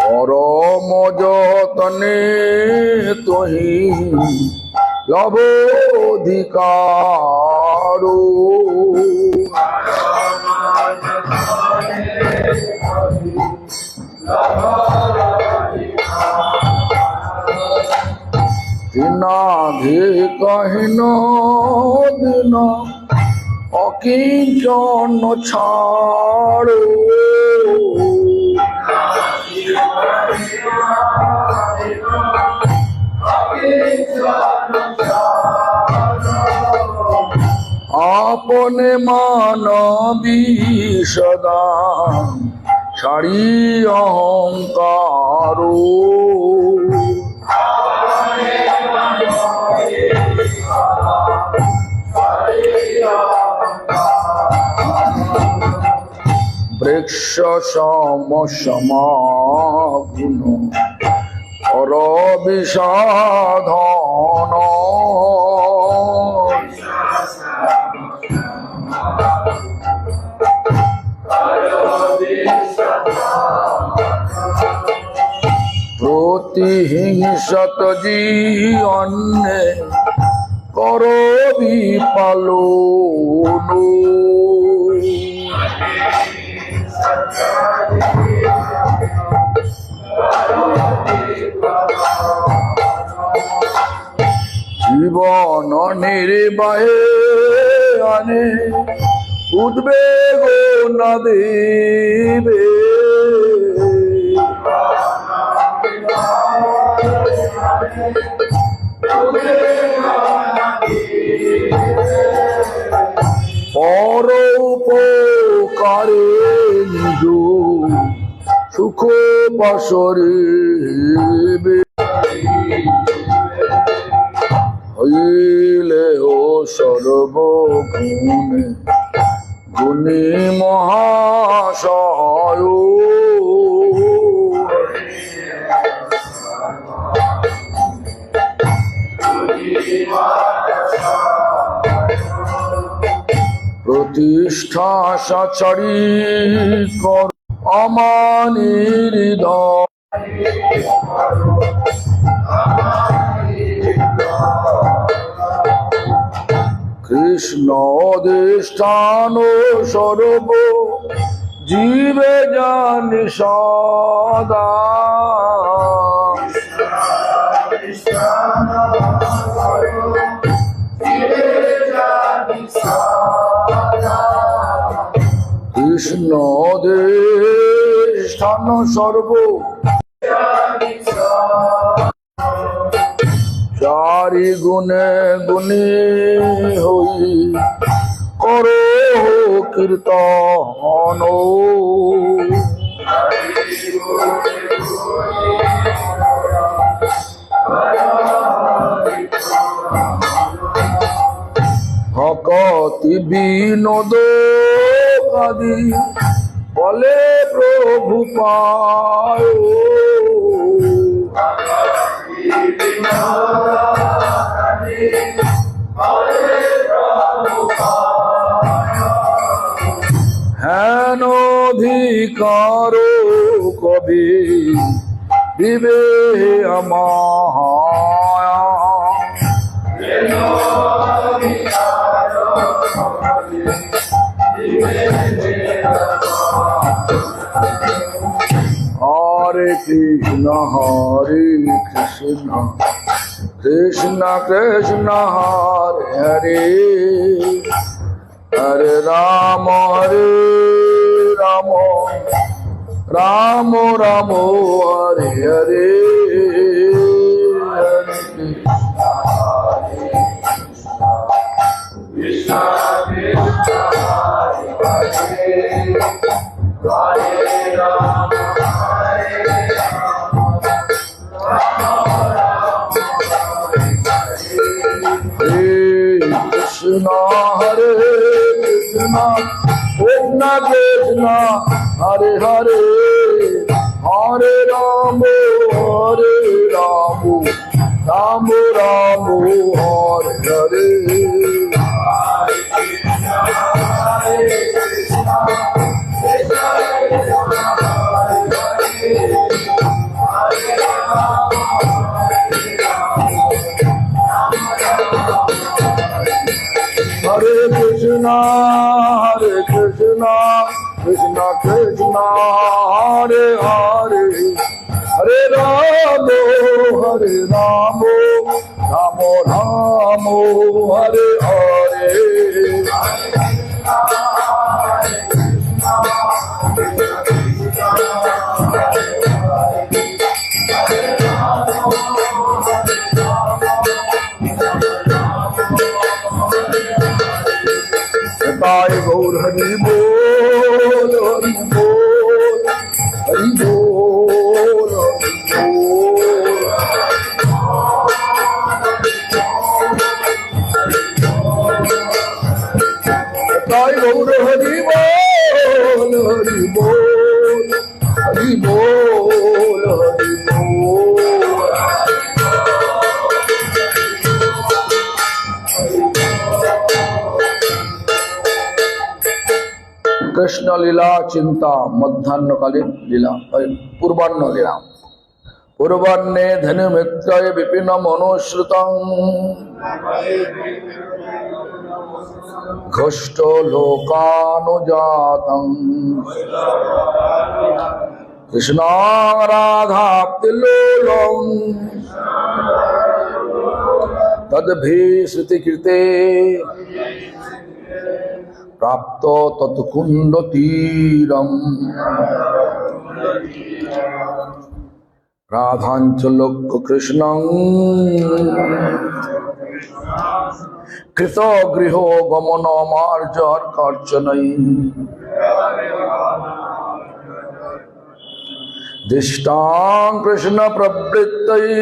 পরম যতনে তোহি লভ অধিকার। দিনাধি কহিন দিন অকিঞ্চন ছাড়ো। আপনে মানবী সদা ছাড়ি অহংকার। বৃক্ষ সম সমাগুণ অর বিষাধন। প্রতিহিংসত জীবনে কর বিপালন। জীবন নির্বাহে আনে উদ্বেগ না দেবে। পর উপকারে নিজ সুখ বসরিবে। হইলে ও সর্বগুণে গুণী মহাশয়। প্রতিষ্ঠা সাচারি কর অমানির হৃদয়। কৃষ্ণ অধিষ্ঠান সর্ব জীবে জানি সদা। কৃষ্ণ অধিষ্ঠান সর্ব চারি গুণে গুণী হই করো কীর্তন। ভকতি বিনোদ আদি বলে প্রভু পায়। হেন অধিকার কবি দিবে আমায়। হরে কৃষ্ণ হরে Krishna Krishna Krishna Hare Hare Hare Ram Ram Ram Hare Hare. Krishna Hare Krishna Krishna Krishna Hare Hare Hare Rama Rama Rama Hare Hare Hare Krishna Krishna Krishna Hare Hare Krishna, Krishna Krishna, Hare Hare, Hare Ramo, Ramo Ramo, Hare Hare. Sai Gaur Hari Bol, Hari Bol, Hari Bol, Hari Bol. Sai Gaur Hari Bol, Hari Bol, Hari Bol, Hari Bol. Krishna लीला चिंता मध्याह्नकालीन लीला पूर्वान्न लीला पूर्वान्ने धनु मित्राय विपिन मनुश्रुतं घष्ट लोकानुजातं कृष्ण राधाप्तिलोलं तद्भिश्रुति कृते प्राप्तो तत्कुंड तीरम राधांचलोक कृष्णं कृतो गृहो गमन merger कार्चनई दिष्टां Krishna प्रवृत्तये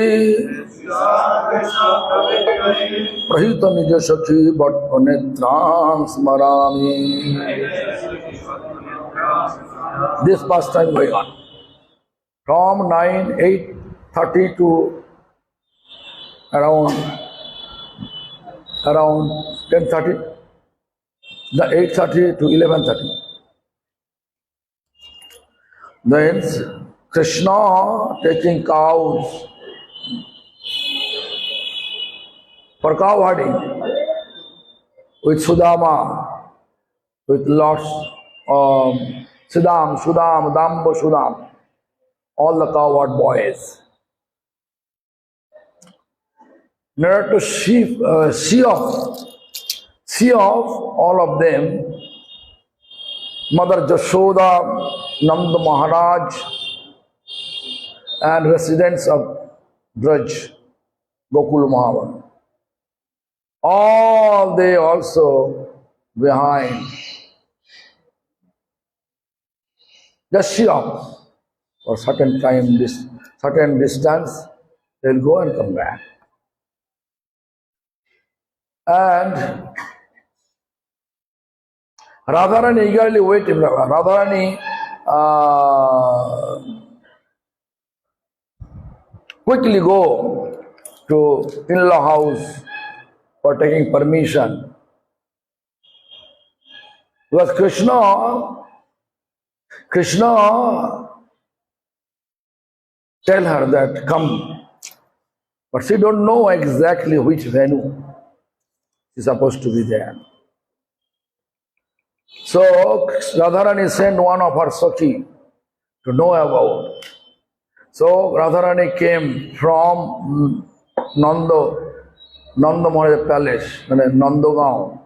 प्रहित निज सखी but नेत्रां स्मरामि. This pastime going on from 8:30 to around 10:30, the 8:30 to 11:30. Then Krishna taking cows for cow herding with Sudama, with lots of Sudam, Dambo, Sudam, all the cowherd boys. In order to see of all of them, Mother Jashoda, Nanda Maharaj, and residents of Braj, Gokul Mahavan. All they also behind. Just see off for certain time, certain distance, they'll go and come back. And Radharani eagerly waiting. Radharani quickly go to in-law house for taking permission. Because Krishna tell her that come, but she don't know exactly which venue is supposed to be there. So Radharani sent one of her Sakhi to know about. So Radharani came from Nanda Maharaj Palace, Nandogaon,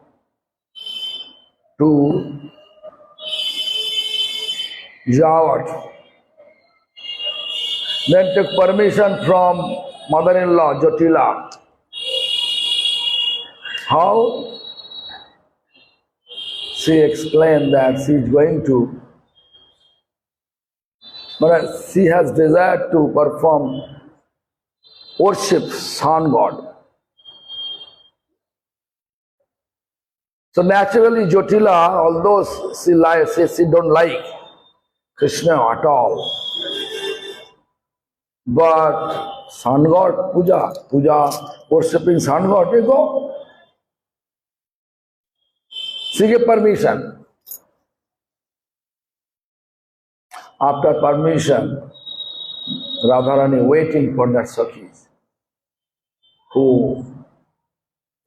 to Jawat. Then took permission from mother-in-law Jotila. How? She explained that she is going to, but she has desired to perform worship sun god. So naturally Jotila, although she don't like Krishna at all, but sun god puja, worshipping sun god, they go. She gave permission. After permission, Radharani waiting for that Sakhi,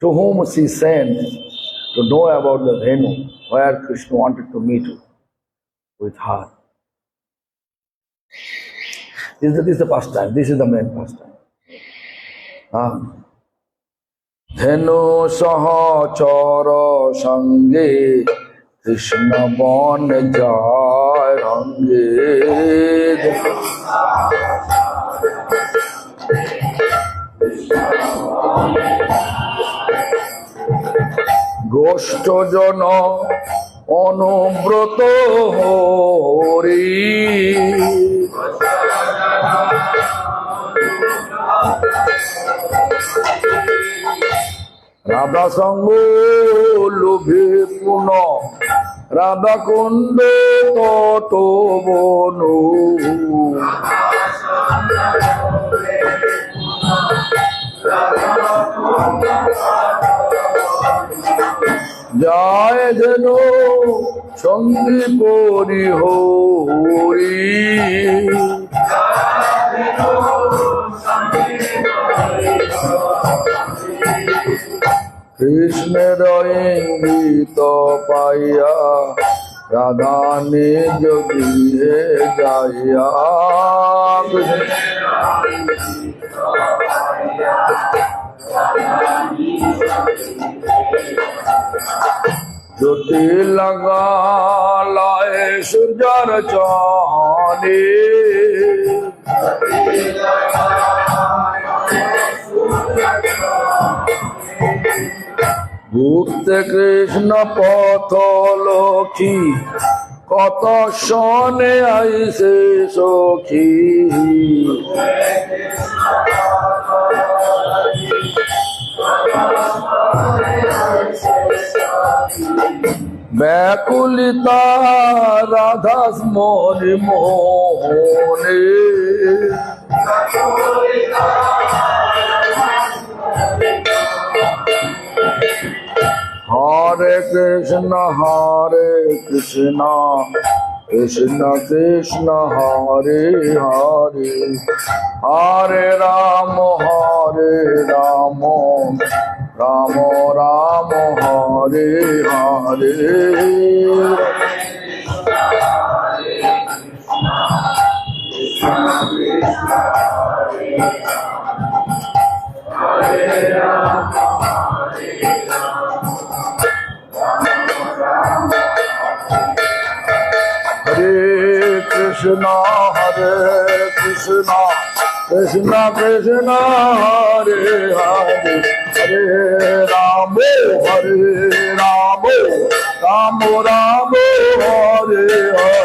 to whom she sent to know about the Venu, where Krishna wanted to meet with her. This is the pastime. This is the main pastime. Dhenu sahachara sange Krishna bon jai range. Goshto jana Anubrata Hari Radha সঙ্গ লোভে পুন রাধা কুণ্ড তত বনু যায় যেন সঙ্গী পরি হরি কৃষ্ণের ইঙ্গিত পাইয়া রাধা নিজ গৃহে যাইয়া জ্যোতি লাগালায় সূর্যর চলে ঘুরতে কৃষ্ণ পথ লক্ষ্মী কত শনে আইসে সখী ব্যাকুলিতা রাধা মনে মোহনে হরে Krishna Krishna Krishna Hare Hare Hare Ram Ram Ram Hare Hare Krishna Hare Krishna Krishna Krishna Hare Hare Hare Ramo Hare Ramo Ramo Ramo Hare Hare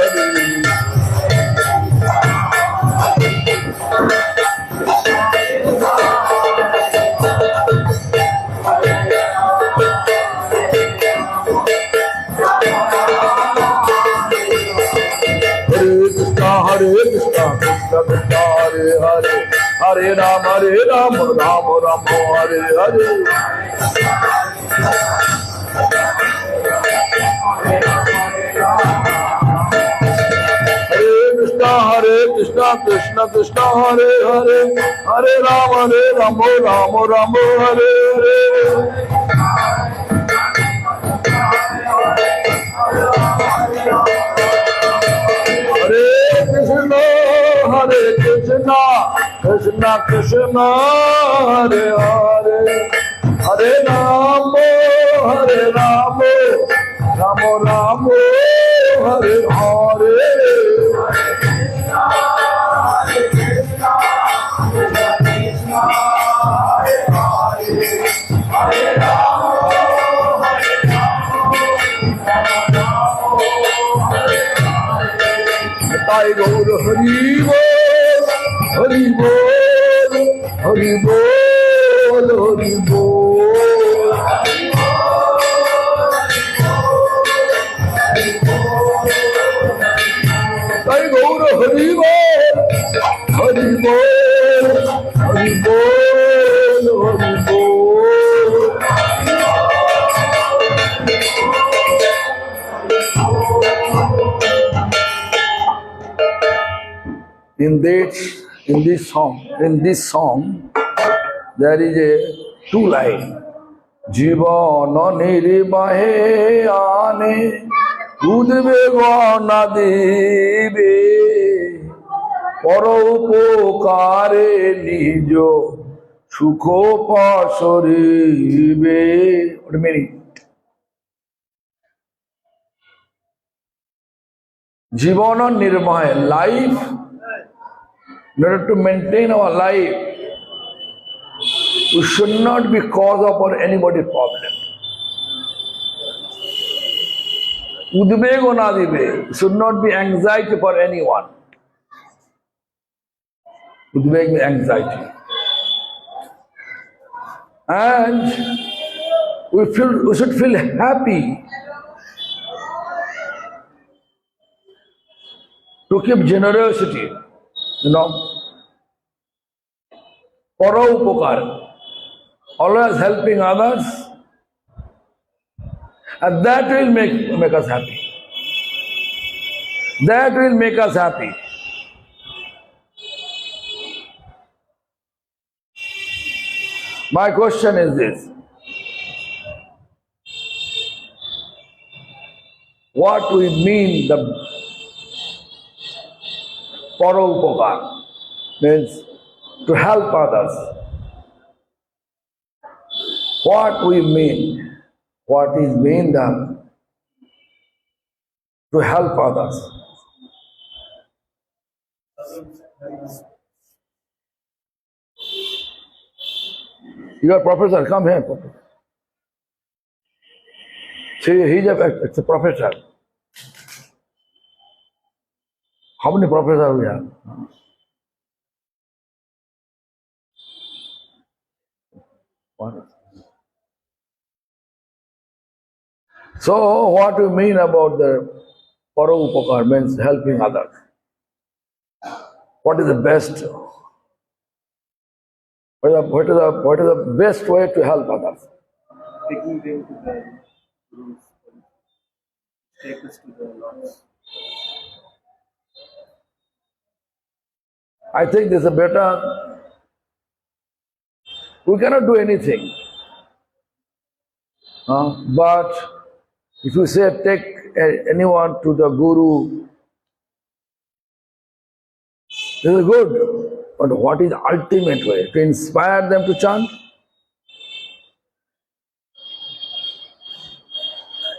Hare Krishna Krishna Krishna Hare Hare Hare Ram Ram Ram Hare Hare Hare Krishna Krishna Krishna Hare Hare Hare Ram Ram Ram Hare Hare Hare Krishna, Krishna Krishna, Hare Hare, Hare Rama, Rama Rama, Hare Hare. Sai Gaur Hari Bol, Hari Bol, Hari Bol, Hari Bol. Sai Gaur Hari Bol, Hari Bol, Hari Bol, Hari Bol. in this song, there is a two line. জীবন নির্বাহে আনে উদ্বেগ না দিবে পর উপকারে নিজ সুখ পাশরিবে। What meaning? Jibon নির্বাহে, life, in order to maintain our life, we should not be cause of or anybody's problem. উদ্বেগ না দিবে, should not be anxiety for anyone. উদ্বেগ means anxiety. And we should feel happy to keep generosity, পর উপকার, always helping others, and that will make us happy. That will make us happy. My question is this: what we mean the paro upakar means to help others. What we mean? What is mean the to help others? You are professor, come here, professor. See, it's a professor. How many professors we have? One. So, what do you mean about the paro upakar means helping others? What is the best? What is the best way to help others? Taking them to the Guru's take us to the Lord's. I think this is a better. We cannot do anything. But if you say take anyone to the Guru, this is good. But what is the ultimate way? To inspire them to chant?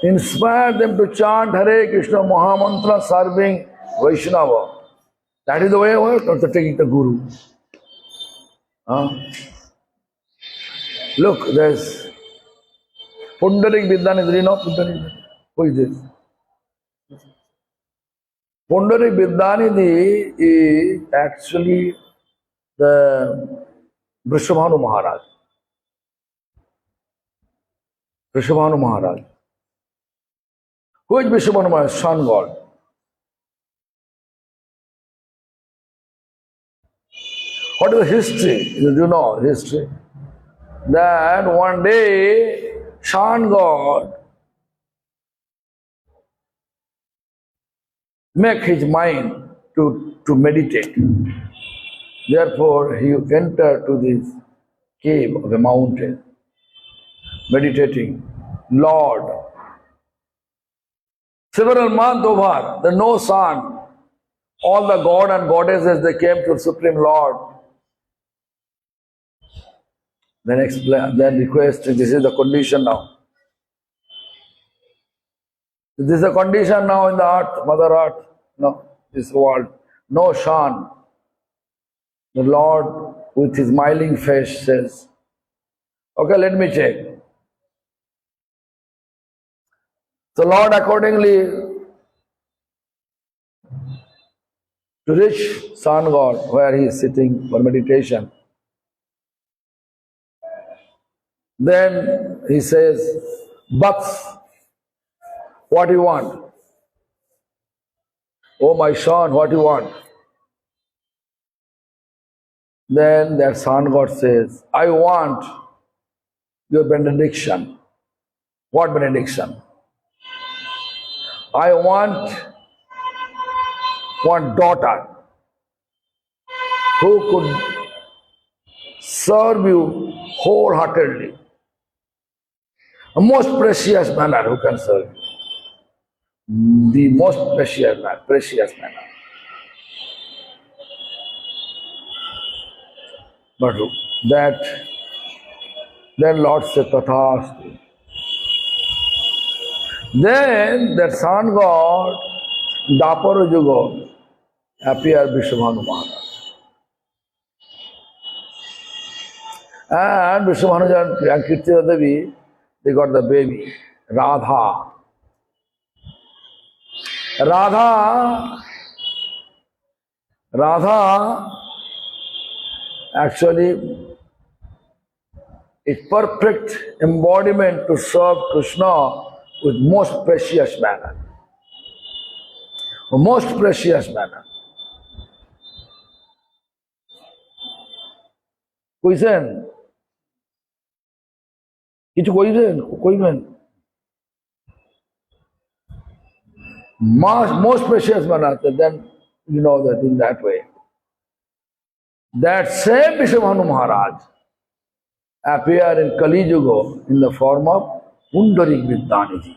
Inspire them to chant Hare Krishna Mahamantra serving Vaishnava. That is the way or to taking the Guru. Look, there's Pundarik Vidyanidhi. You know Pundarik? Who is this? Pundarik Vidyanidhi is actually the Vrishabhanu Maharaj. Vrishabhanu Maharaj. Who is Vrishabhanu Maharaj? Sun God. What is the history? You know history. That one day, Sun God make his mind to meditate. Therefore, he entered to this cave of a mountain, meditating. Lord, several months over, there no sun. All the god and goddesses, they came to Supreme Lord. Then request, this is the condition now. This is the condition now in the earth, Mother Earth, no, this world. No sun. The Lord, with his smiling face, says, okay, let me check. So Lord accordingly to reach Sun God where he is sitting for meditation. Then he says, Bats, what do you want? Oh my son, what do you want? Then that Sun God says, I want your benediction. What benediction? I want one daughter. who could serve you wholeheartedly. A most precious manner who can serve you. The most precious manner. But then Lord said, Tathastu. Then that sun god, Dapara Yuga, appeared Vishwabhanu Maharaj. And Vishwabhanu and Kirtila Devi, they got the baby, Radha. Radha actually is perfect embodiment to serve Krishna with most precious manner. Most precious manner. Question? কিছু কইবেন? Most precious manner, then you know that in that way. That same Vishwabhanu Maharaj appeared in Kali Yuga in the form of Pundarik Vidyanidhi.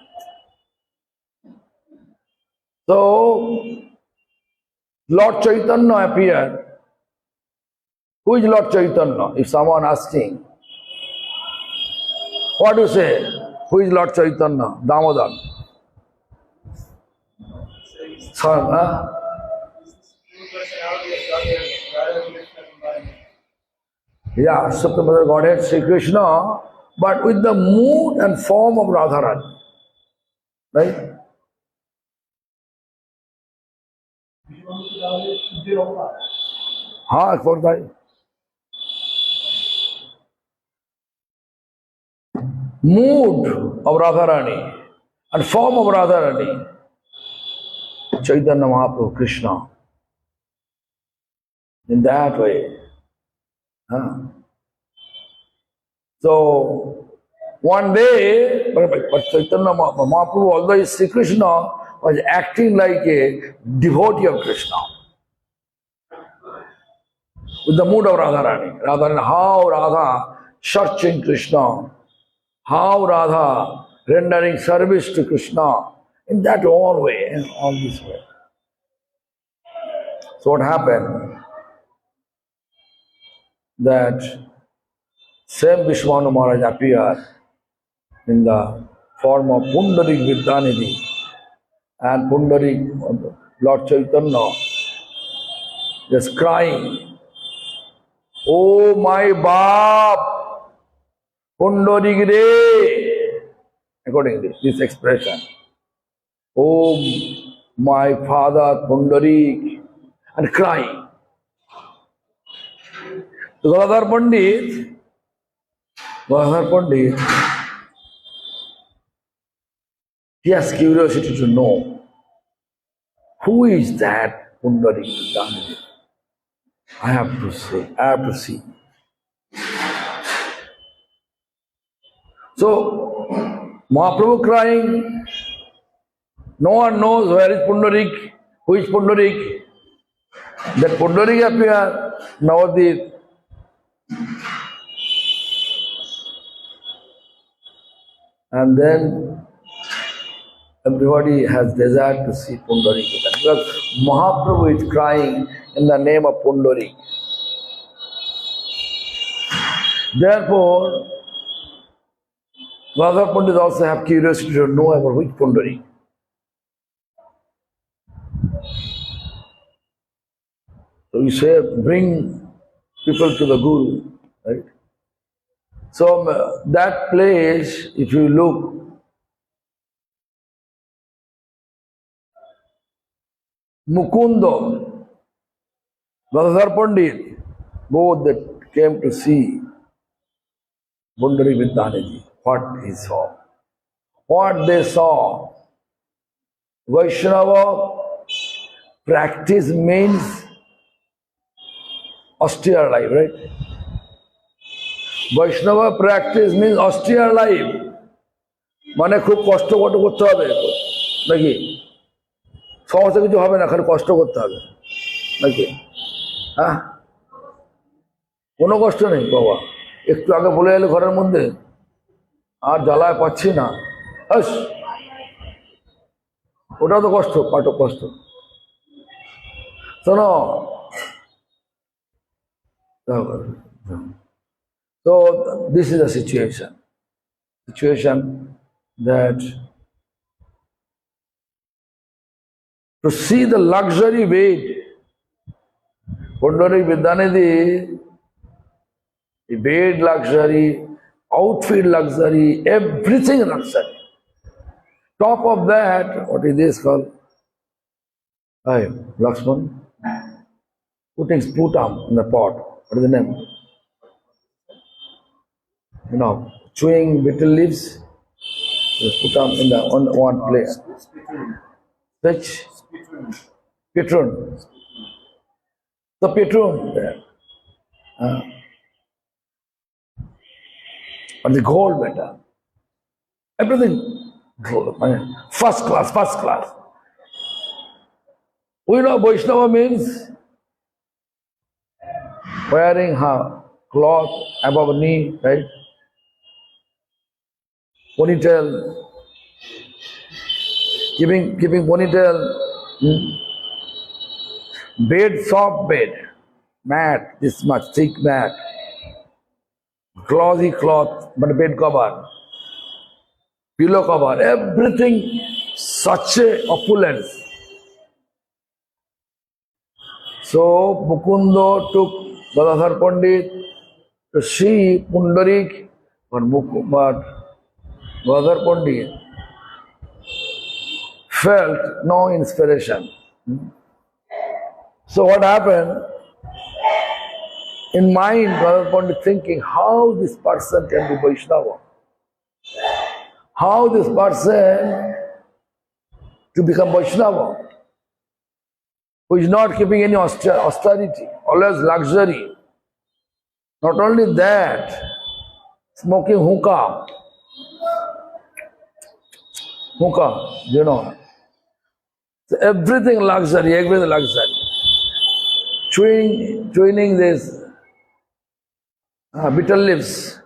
So, Lord Chaitanya appeared. Who is Lord Chaitanya? If someone asking, what do you say? Who is Lord Chaitanya? Damodar. Son, huh? Yeah, Saptamatra Godhead, Sri Krishna, but with the mood and form of Radharani. Right? For that. Mood of Radharani and form of Radharani. Chaitanya Mahaprabhu, Krishna. In that way. So, one day, but Chaitanya Mahaprabhu, although is Sri Krishna, was acting like a devotee of Krishna. With the mood of Radharani. How Radha searching Krishna, how Radha rendering service to Krishna, in that all way, all this way. So what happened? That same Vishwabhanu Maharaj appeared in the form of Pundarik Vidyanidhi, and Pundarik, Lord Chaitanya, is crying, "Oh my Bap, Pundarik Re," according to this expression. "Oh my father Pundarik," and crying. Gadadhar Pandit, he has curiosity to know who is that Pundarik Vidyanidhi. I have to see. So, Mahaprabhu crying, no one knows where is Pundarik, who is Pundarik. That Pundarik appeared, Navadip. And then everybody has desire to see Pundarik. Because Mahaprabhu is crying in the name of Pundarik. Therefore, Radha Pandit also have curiosity to know about which Pundarik. So we say, bring people to the Guru, right? So that place, if you look, Mukunda, Gadadhar Pandit, both that came to see Pundarik Vidyanidhi, what he saw. What they saw, Vaishnava practice means austere life, right? Vaishnava practice means austere life. মানে খুব কষ্ট করতে হবে নাকি? সমস্ত কিছু হবে না, খালি কষ্ট করতে হবে নাকি? হ্যাঁ, কোনো কষ্ট নেই বাবা, একটু আগে বলে এলে ঘরের মধ্যে আর জ্বালায় পাচ্ছি না, হাস, ওটাও তো কষ্ট, পাঠ কষ্ট। শোনো, so this is a situation that to see the luxury bed, Pundarik Vidyanidhi, the bed luxury, outfit luxury, everything luxury. Top of that, what is this called? Hi, Lakshman. Putting sputum in the pot. What is the name? You know, chewing betel leaves. Sputum in the on one place. Which? Petrun. The petrun there. And the gold better. Everything gold. First class, first class. We know Vaishnava means wearing her cloth above knee, right? Ponytail, keeping ponytail, bed, soft bed, mat, this much thick mat, glossy cloth, but bed cover, pillow cover, everything such a opulence. So Mukunda took Gadadhar Pandit to see Pundarik, but Gadadhar Pandit felt no inspiration. So what happened? In mind, Gadadhar Pandit thinking, how this person can be Vaishnava? How this person to become Vaishnava? Who is not keeping any austerity, always luxury. Not only that, smoking hookah, you know. So everything luxury, everything luxury. Chewing this betel leaves,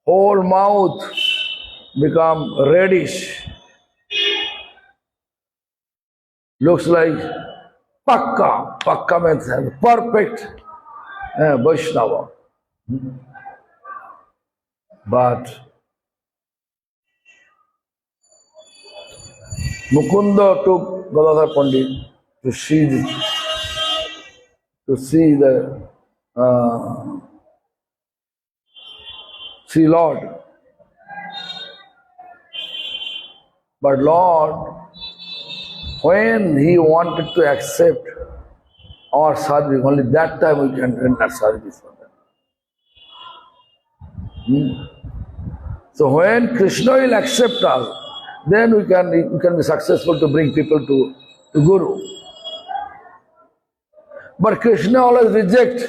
whole mouth become reddish. Looks like Pakka means perfect Vaishnava. But Mukunda took Gadadhar Pandit to see Lord. But Lord, when He wanted to accept our service, only that time we can render service for them. So when Krishna will accept us, then we can be successful to bring people to Guru. But Krishna always rejects.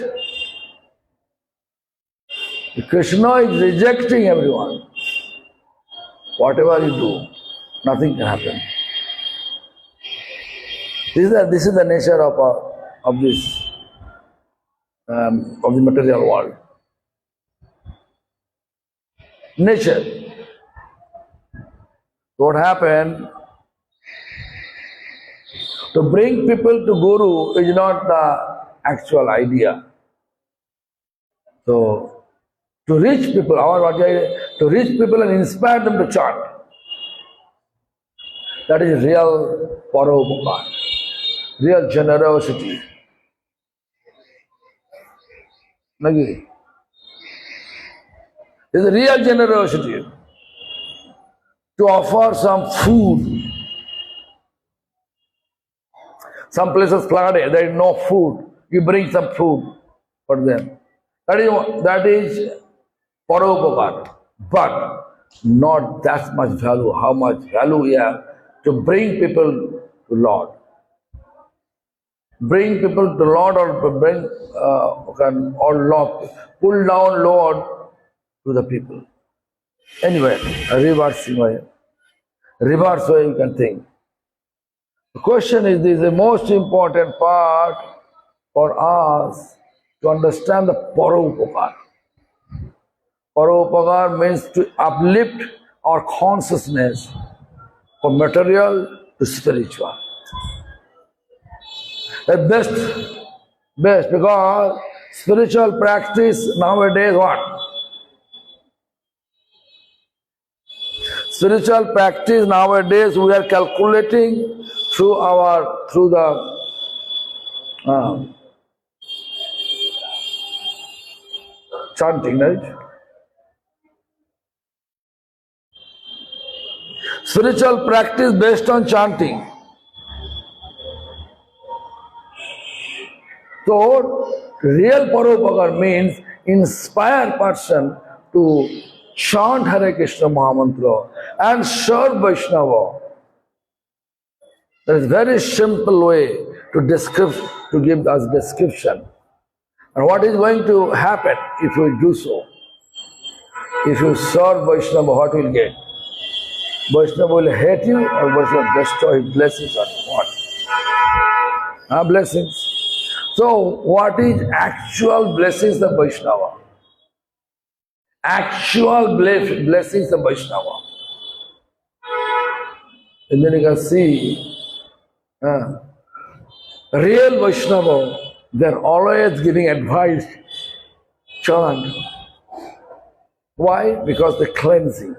Krishna is rejecting everyone. Whatever you do, nothing can happen. This is the nature of the material world. Nature. What happened? To bring people to Guru is not the actual idea. So, to reach people, to reach people and inspire them to chant, that is real paropakar, real generosity. It's a real generosity to offer some food. Some places flooded, there is no food. You bring some food for them. That is paropakar, but not that much value. How much value we have to bring people to Lord. Bring people to Lord, or bring or Lord, pull down Lord to the people. Anyway, reverse way you can think. The question is, this is the most important part for us to understand the Paraupakar. Paraupakar means to uplift our consciousness from material to spiritual. The best, because spiritual practice nowadays what? Spiritual practice nowadays we are calculating through the chanting, right? Spiritual practice based on chanting. So, real Parupakar means inspire person to chant Hare Krishna Mahamantra and serve Vaishnava. There is a very simple way to give us description. And what is going to happen if you do so? If you serve Vaishnava, what will you get? Vaishnava will hate you or Vaishnava destroy his blessings or what? Blessings. So, what is actual blessings of Vaishnava? Actual blessings of Vaishnava. And then you can see real Vaishnava, they're always giving advice, chant. Why? Because they're cleansing.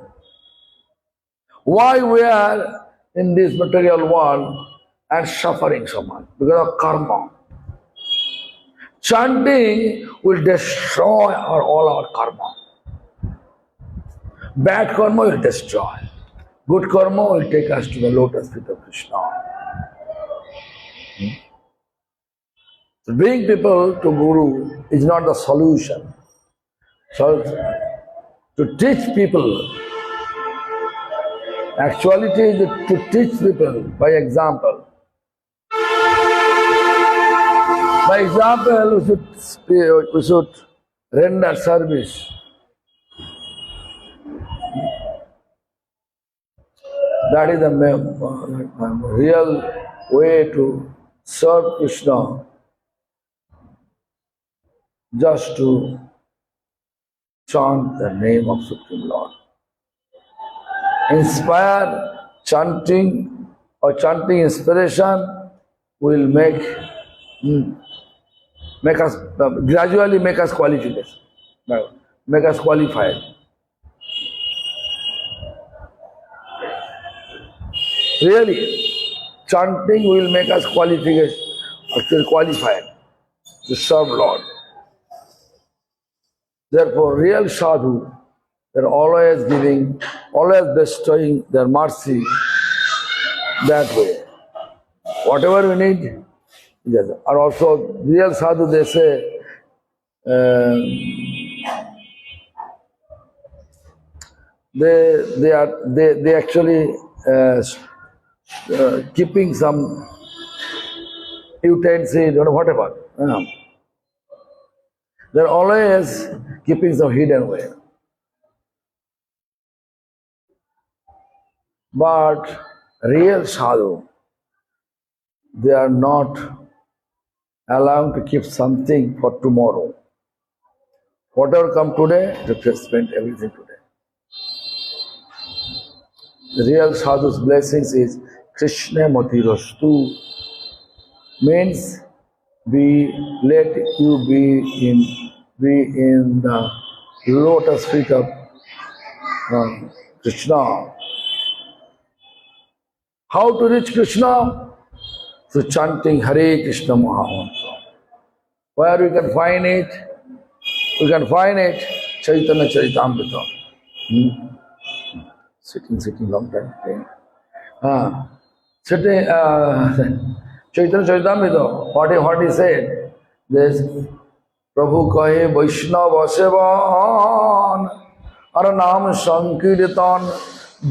Why we are in this material world and suffering so much? Because of karma. Chanting will destroy all our karma. Bad karma will destroy. Good karma will take us to the lotus feet of Krishna. So bring people to Guru is not the solution. So to teach people, actuality is to teach people by example. By example, we should render service. That is the real way to serve Krishna, just to chant the name of Supreme Lord. Inspire chanting or chanting inspiration will make us gradually make us qualified. Make us qualified. Really, chanting will make us qualified to serve Lord. Therefore, real sadhu, they're always giving, always bestowing their mercy that way. Whatever we need, yes. And also, real sadhu, they say, they actually keeping some utensil or whatever. They're always keeping some hidden way. But real sadhu, they are not allowed to keep something for tomorrow. Whatever come today, they just spend everything today. The real sadhu's blessings is Krishna Matirastu, means let you be in the lotus feet of Krishna. How to reach Krishna? Through chanting Hare Krishna Mahamantra. Where we can find it? We can find it Chaitanya Charitamrita. Sitting long time. Sitting Chaitanya Charitamrita. What he said? This Prabhu kahe Vaishnava sevan ar naam sankirtan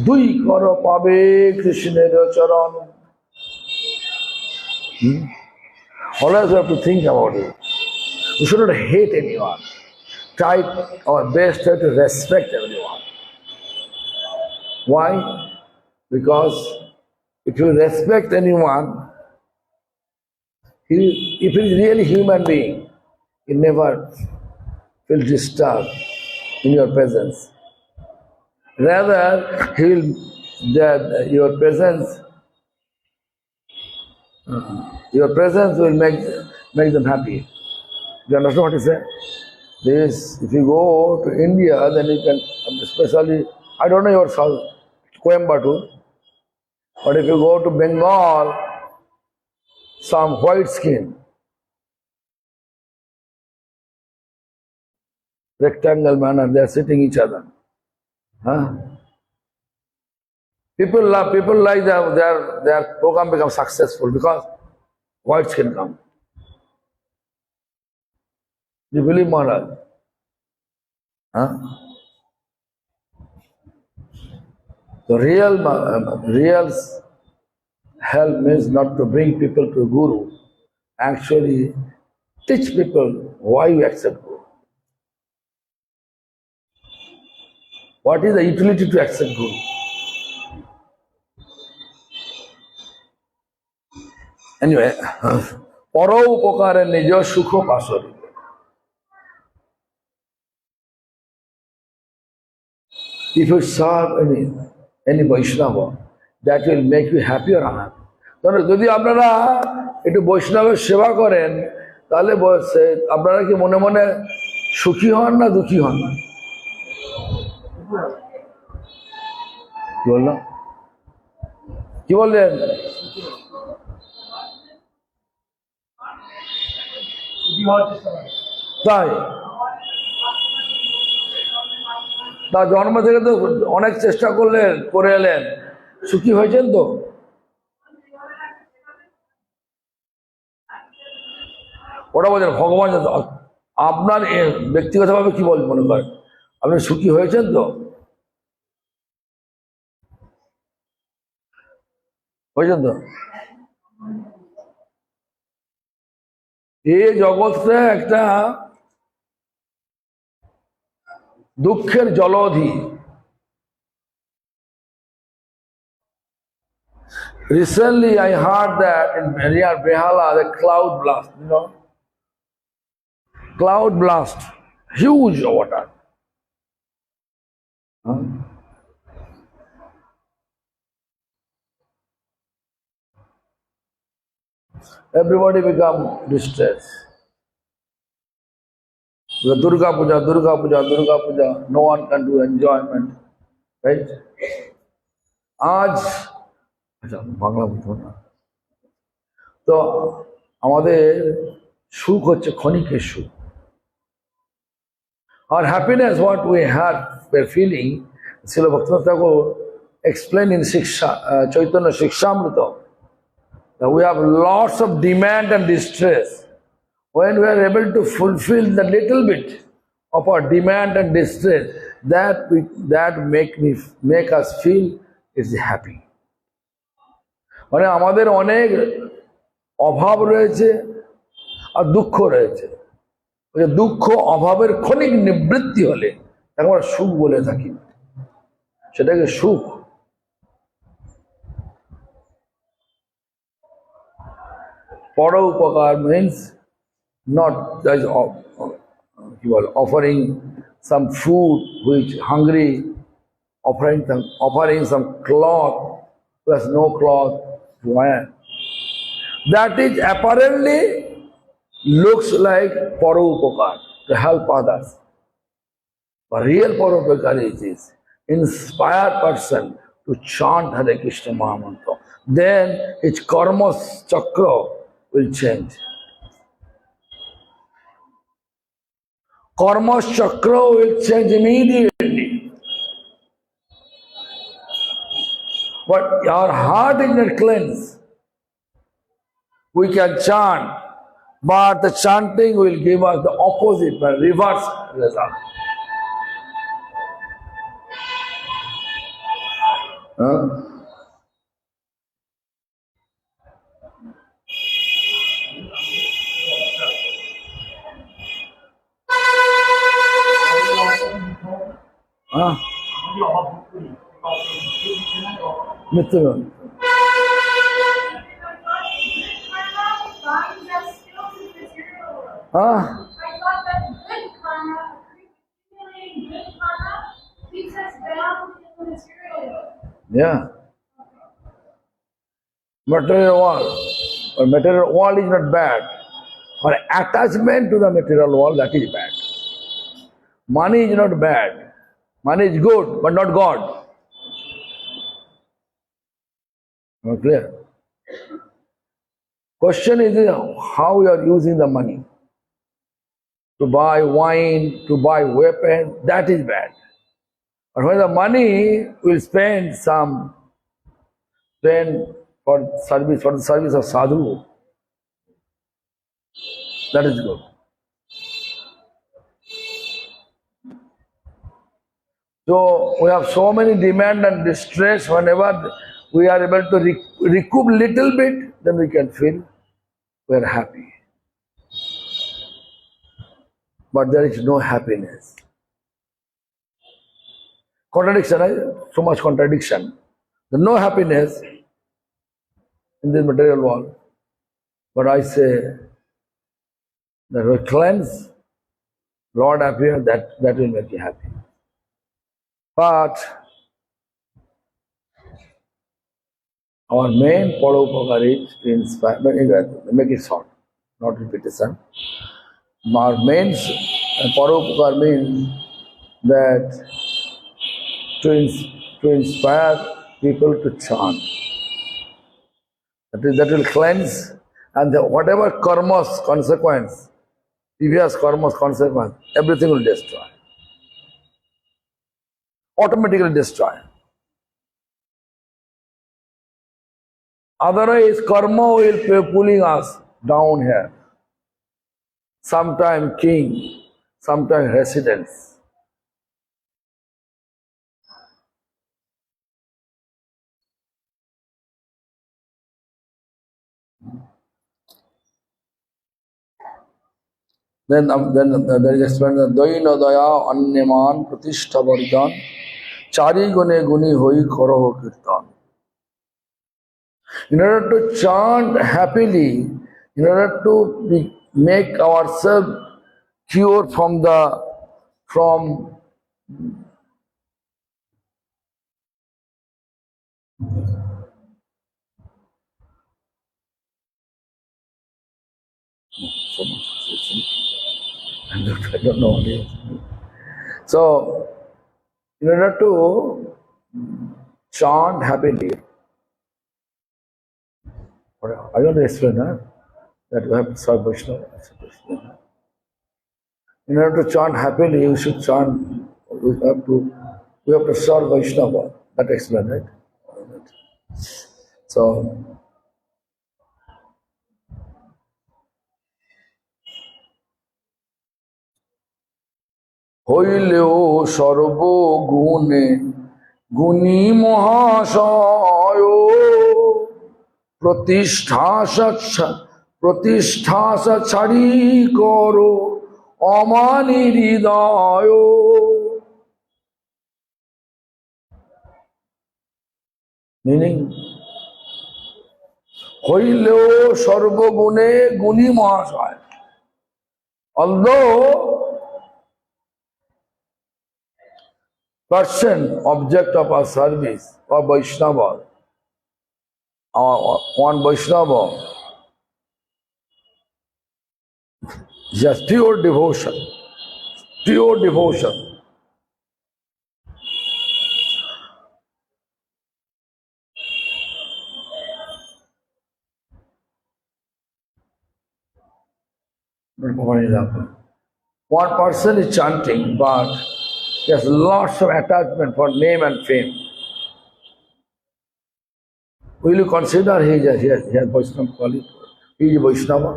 dui kar pabe Krishna charan. Always we have to think about it. We should not hate anyone. Try our best to respect everyone. Why? Because if you respect anyone, if he is really human being, he never feel disturbed in your presence. Rather, he will that your presence will make them happy. Do you understand what he said? This, if you go to India, then you can, especially, I don't know your south, Coimbatore, but if you go to Bengal, some white skin, rectangle manner, they are sitting each other. Huh? People like their program becomes successful because white skin come. You believe Maharaj? Huh? The real help means not to bring people to Guru. Actually, teach people why you accept Guru. What is the utility to accept Guru? Anyway, পর উপকারে নিজ সুখ পাশরি। If you serve any Vaishnava, that will make you happy or unhappy. যদি আপনারা একটু বৈষ্ণবের সেবা করেন, তাহলে আপনারা কি মনে মনে সুখী হন না দুঃখী হন? কি বললাম? কি বললেন? তাই তা জন্ম থেকে তো অনেক চেষ্টা করে এলেন, সুখী হয়েছেন তো? ওটা বলছেন ভগবান আপনার ব্যক্তিগতভাবে কি মনে করেন, আপনি সুখী হয়েছেন তো? হয়েছেন তো? এই জগৎটা একটা দুঃখের জলধি। Recently, I heard that in near Behala, the cloud blast, cloud blast, huge water. Huh? Everybody become distressed. The Durga Puja, no one can do enjoyment, right? আজ আচ্ছা বাংলা বলবো না তো আমাদের সুখ হচ্ছে ক্ষণিকের সুখ। Our happiness, what we had, we're feeling, Srila Bhaktivinoda Thakur explained in Chaitanya Shikshamrita, that we have lots of demand and distress. When we are able to fulfill the little bit of our demand and distress, that make us feel is happy. মানে আমাদের অনেক অভাব রয়েছে আর দুঃখ রয়েছে। ওই দুঃখ অভাবের ক্ষণিক নিবৃত্তি হলে তাকে আমরা সুখ বলে থাকি, সেটাকে সুখ। পর উপকার means not just offering some food which hungry, offering some cloth who has no cloth to wear. That is apparently looks like paro upakar, to help others. But real paro upakar is inspire person to chant Hare Krishna Mahamantra. Then its karma chakra will change. Karma chakra will change immediately. But our heart is not cleansed. We can chant, but the chanting will give us the opposite, but reverse result. Huh? Huh? Mithun. Huh? Yeah. Material world. Or material world is not bad. Or attachment to the material world, that is bad. Money is not bad. Money is good, but not God. Not clear? Question is how you are using the money. To buy wine, to buy weapon, that is bad. But when the money will spend for the service of sadhu, that is good. So we have so many demand and distress. Whenever we are able to recoup little bit, then we can feel we are happy. But there is no happiness. Contradiction, so much contradiction. There's no happiness in this material world. But I say that we cleanse, Lord appear, that will make you happy. But our main Padopakar is to inspire, make it short, not repetition. Our main Padopakar means that to inspire people to chant. That will cleanse, and whatever karmas, consequence, previous karmas, consequence, everything will destroy. Automatically destroy. Otherwise, karma will be pulling us down here. Sometime king, sometime residents. Then there is explanation, Daina daya anyaman pratishtha varjan chari gune guni hoi karaho kirtan. In order to chant happily, in order to make ourselves cure from so much. I don't know what it is. So, in order to chant happily, I want to explain that we have to serve Vaishnava. In order to chant happily, we should chant. We have to serve Vaishnava. That explain, right? So, হইলেও সর্বগুণে গুণী মহাশয় প্রতিষ্ঠা ছাড়ি করো অমানি হৃদয়। Meaning হইলেও সর্বগুণে গুণী মহাশয়, although person, object of our service, or Vaishnava, one Vaishnava, he has pure devotion, pure devotion. One person is chanting, but he has lots of attachment for name and fame. Will you consider he has Vaishnava quality? He is Vaishnava?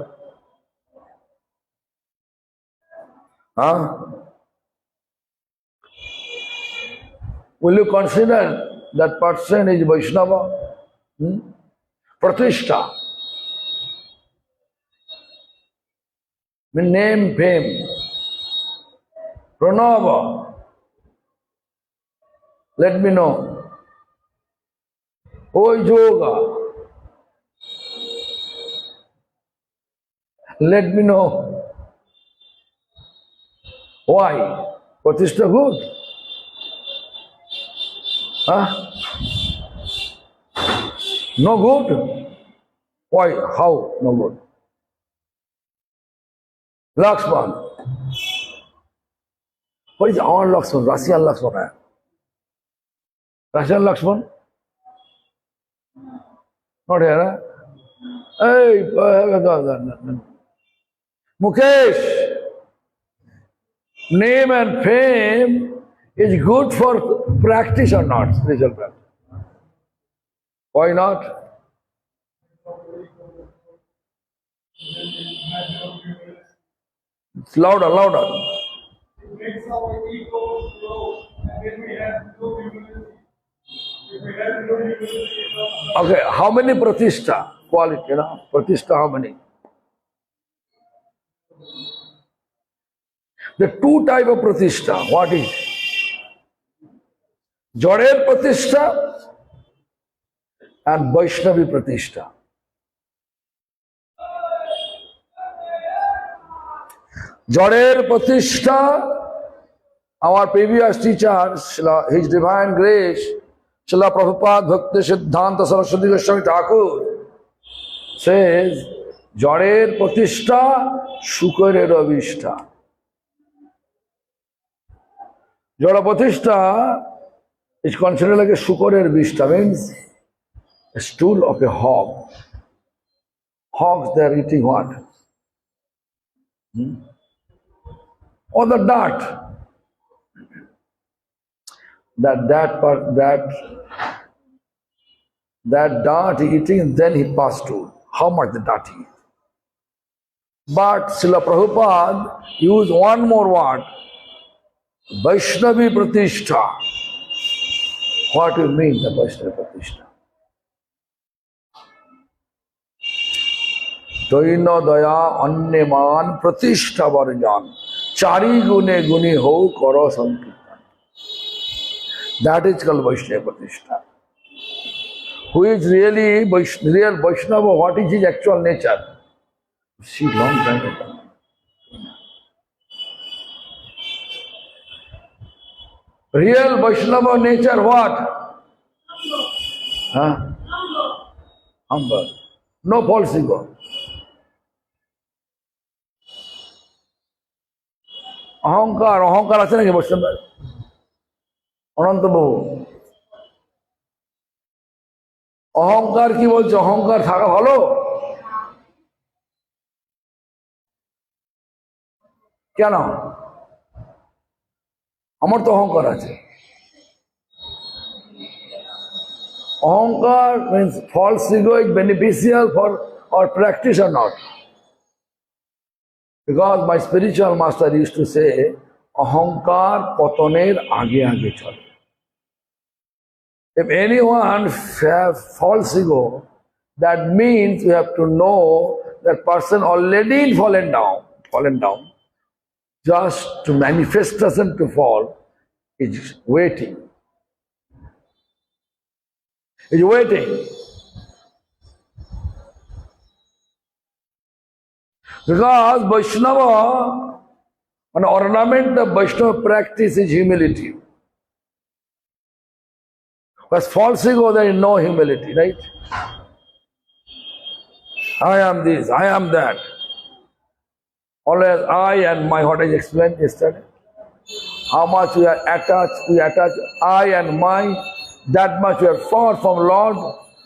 Huh? Will you consider that person is Vaishnava? Pratishtha. Name, fame. Pranava. Let me know. Oh, yoga. Let me know. Why? Pratishtha good? Huh? No good? Why? How? No good. Lakshman. What is our Lakshman? Russian Lakshman. Russian Lakshman? Not here. Hey, Mukesh, name and fame is good for practice or not? Spiritual practice. Why not? It's louder, louder. It makes our ego grow, and then we have no humility. If we have no humility, it comes Okay, how many pratishtha? Quality, pratishtha, how many? The two type of pratishtha, what is? Joder pratishtha and Vaishnavi pratishtha. Joder pratishtha, our previous teacher, His Divine Grace, Srila Prabhupada Bhakti Siddhanta Saraswati Goswami Thakur says, Joder pratishtha, Shukarer avishta. Jada pratishtha is considered like a Shukarer vishta, means a stool of a hog. Hogs, they are eating what? Or the dart. That dart he eating, then he passed to how much the dart he eat. But Srila Prabhupada used one more word, Vaishnavi pratishtha. What do you mean, the Vaishnavi pratishtha? Doino daya anneman pratishtha varjan. Chari gune guni ho karo sankirtan. That is called Vaishnava pratishtha. Who is really real Vaishnava? What is his actual nature? See, long time ago. Real Vaishnava nature what? Huh? Humble. No false ego. অহংকার আছে নাকি বৈষ্ণব? অনন্ত বাবু, অহংকার কি বলছে? অহংকার থাকা ভালো? কেন? আমার তো অহংকার আছে। অহংকার means false ego is beneficial for our practice or not? Because my spiritual master used to say, অহংকার পতনের আগে আগে চলে। If anyone have false ego, that means you have to know that person already fallen down. Just to manifestation to fall is waiting. Is waiting. Because Vaishnava, an ornament of Vaishnava practice is humility. But false ego, there is no humility, right? I am this, I am that. Always I and my, what I explained yesterday. How much we attach I and my, that much we are far from Lord.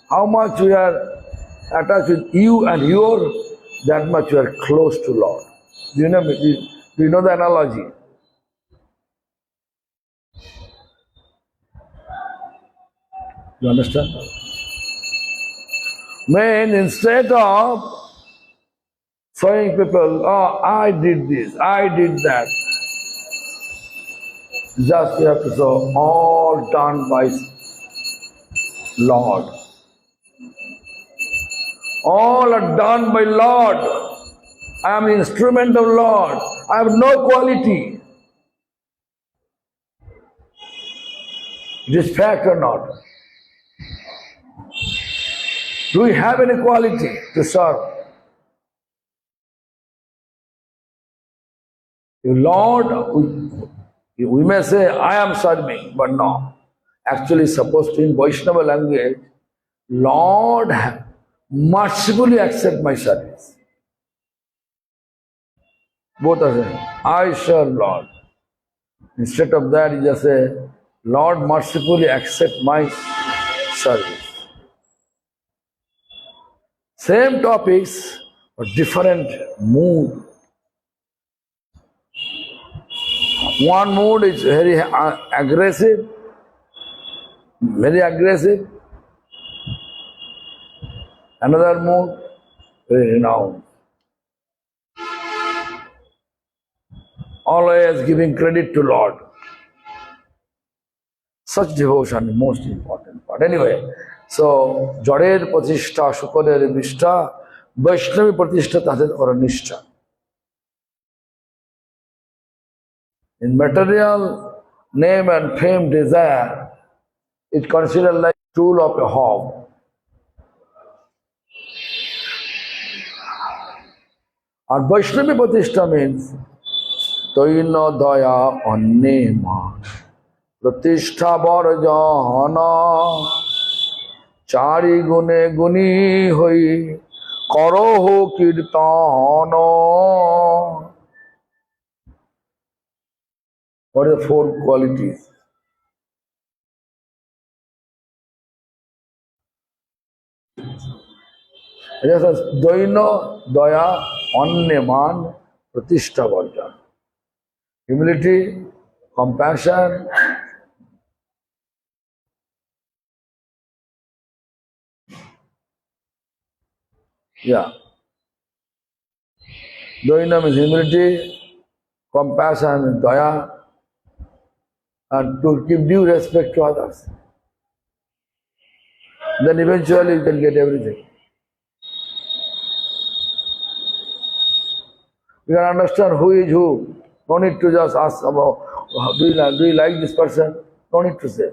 How much we are attached with you and your, that much we are close to Lord. Do you know the analogy? You understand? When instead of showing people, oh, I did this, I did that, just you have to show all done by Lord. All are done by Lord. I am an instrument of Lord. I have no quality. It is fact or not? Do we have any quality to serve? Lord, we may say, I am serving, but no. Actually, supposed to in Vaishnava language, Lord, mercifully accept my service. Both are saying, I shall, Lord. Instead of that, he just say, Lord, mercifully accept my service. Same topics, but different mood. One mood is very aggressive, very aggressive. Another mood, very renowned. Always giving credit to Lord. Such devotion is most important part. Anyway, so Jader Pratishtha, Shukader Vishta, Vaishnavi Pratishtha Tadet or Nishtha. In material name and fame desire, it's considered like tool of a hog. And Vaishnavi Pratishtha means Toino Daya Annema Pratishtha Varjana Chari Gune Guni Hoi Karoho Kirtana. What are the four qualities? It says Doino Daya Anneman Pratishtha Varjana. Humility, compassion, yeah. Doina means humility, compassion, daya, and to give due respect to others. Then eventually you can get everything. You can understand who is who. No need to just ask about do you like this person? No need to say.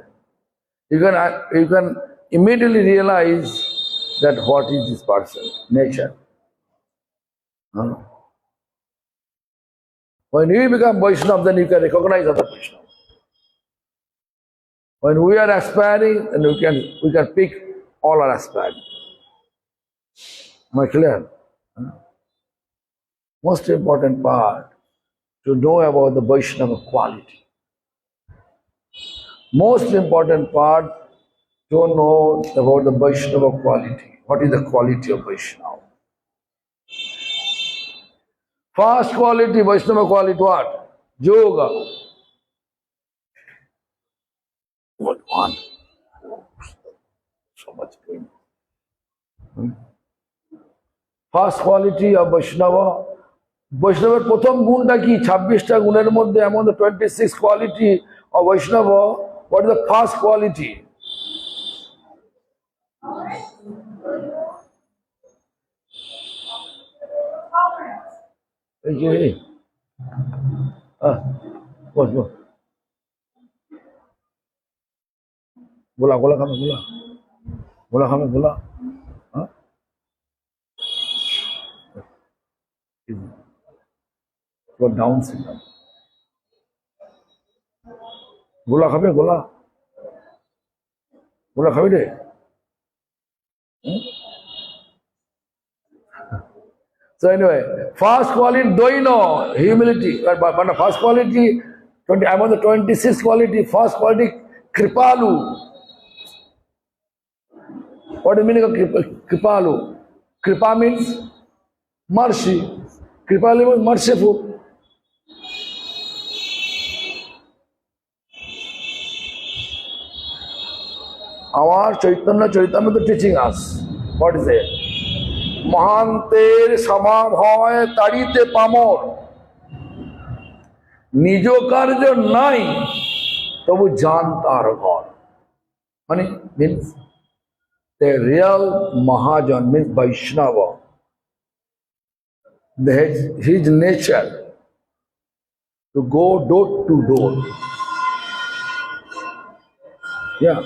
You can immediately realize that what is this person, nature. Huh? When you become Vaishnava, then you can recognize other Vaishnava. When we are aspiring, then we can pick all our aspiring. Am I clear? Huh? Most important part to know about the Vaishnava quality. Most important part to know about the Vaishnava quality. What is the quality of Vaishnava? First quality, Vaishnava quality what? Yoga. What one? So much going on. First quality of Vaishnava. Vaishnava প্রথম গুণটা কি 26টা গুণের মধ্যে among the 26 quality of Vaishnava, what is the first quality? Hey. Boss. Bola kame bola. Huh? Go down syndrome. Bola kame bola. Bola kame de. So anyway, first quality doino, humility. But first quality, I'm on the 26th quality. First quality, kripalu. What is the meaning of kripalu? Kripa means mercy. Kripalu means merciful. Our Chaitanya Charitamrita teaching us. What is it? মহান্তের সমাম হয় তাড়িতে পামর নিজ কার্য নাই তবু জান তার ঘর মানে means the real Mahajan means Vaishnava, his nature to go door to door. Yeah.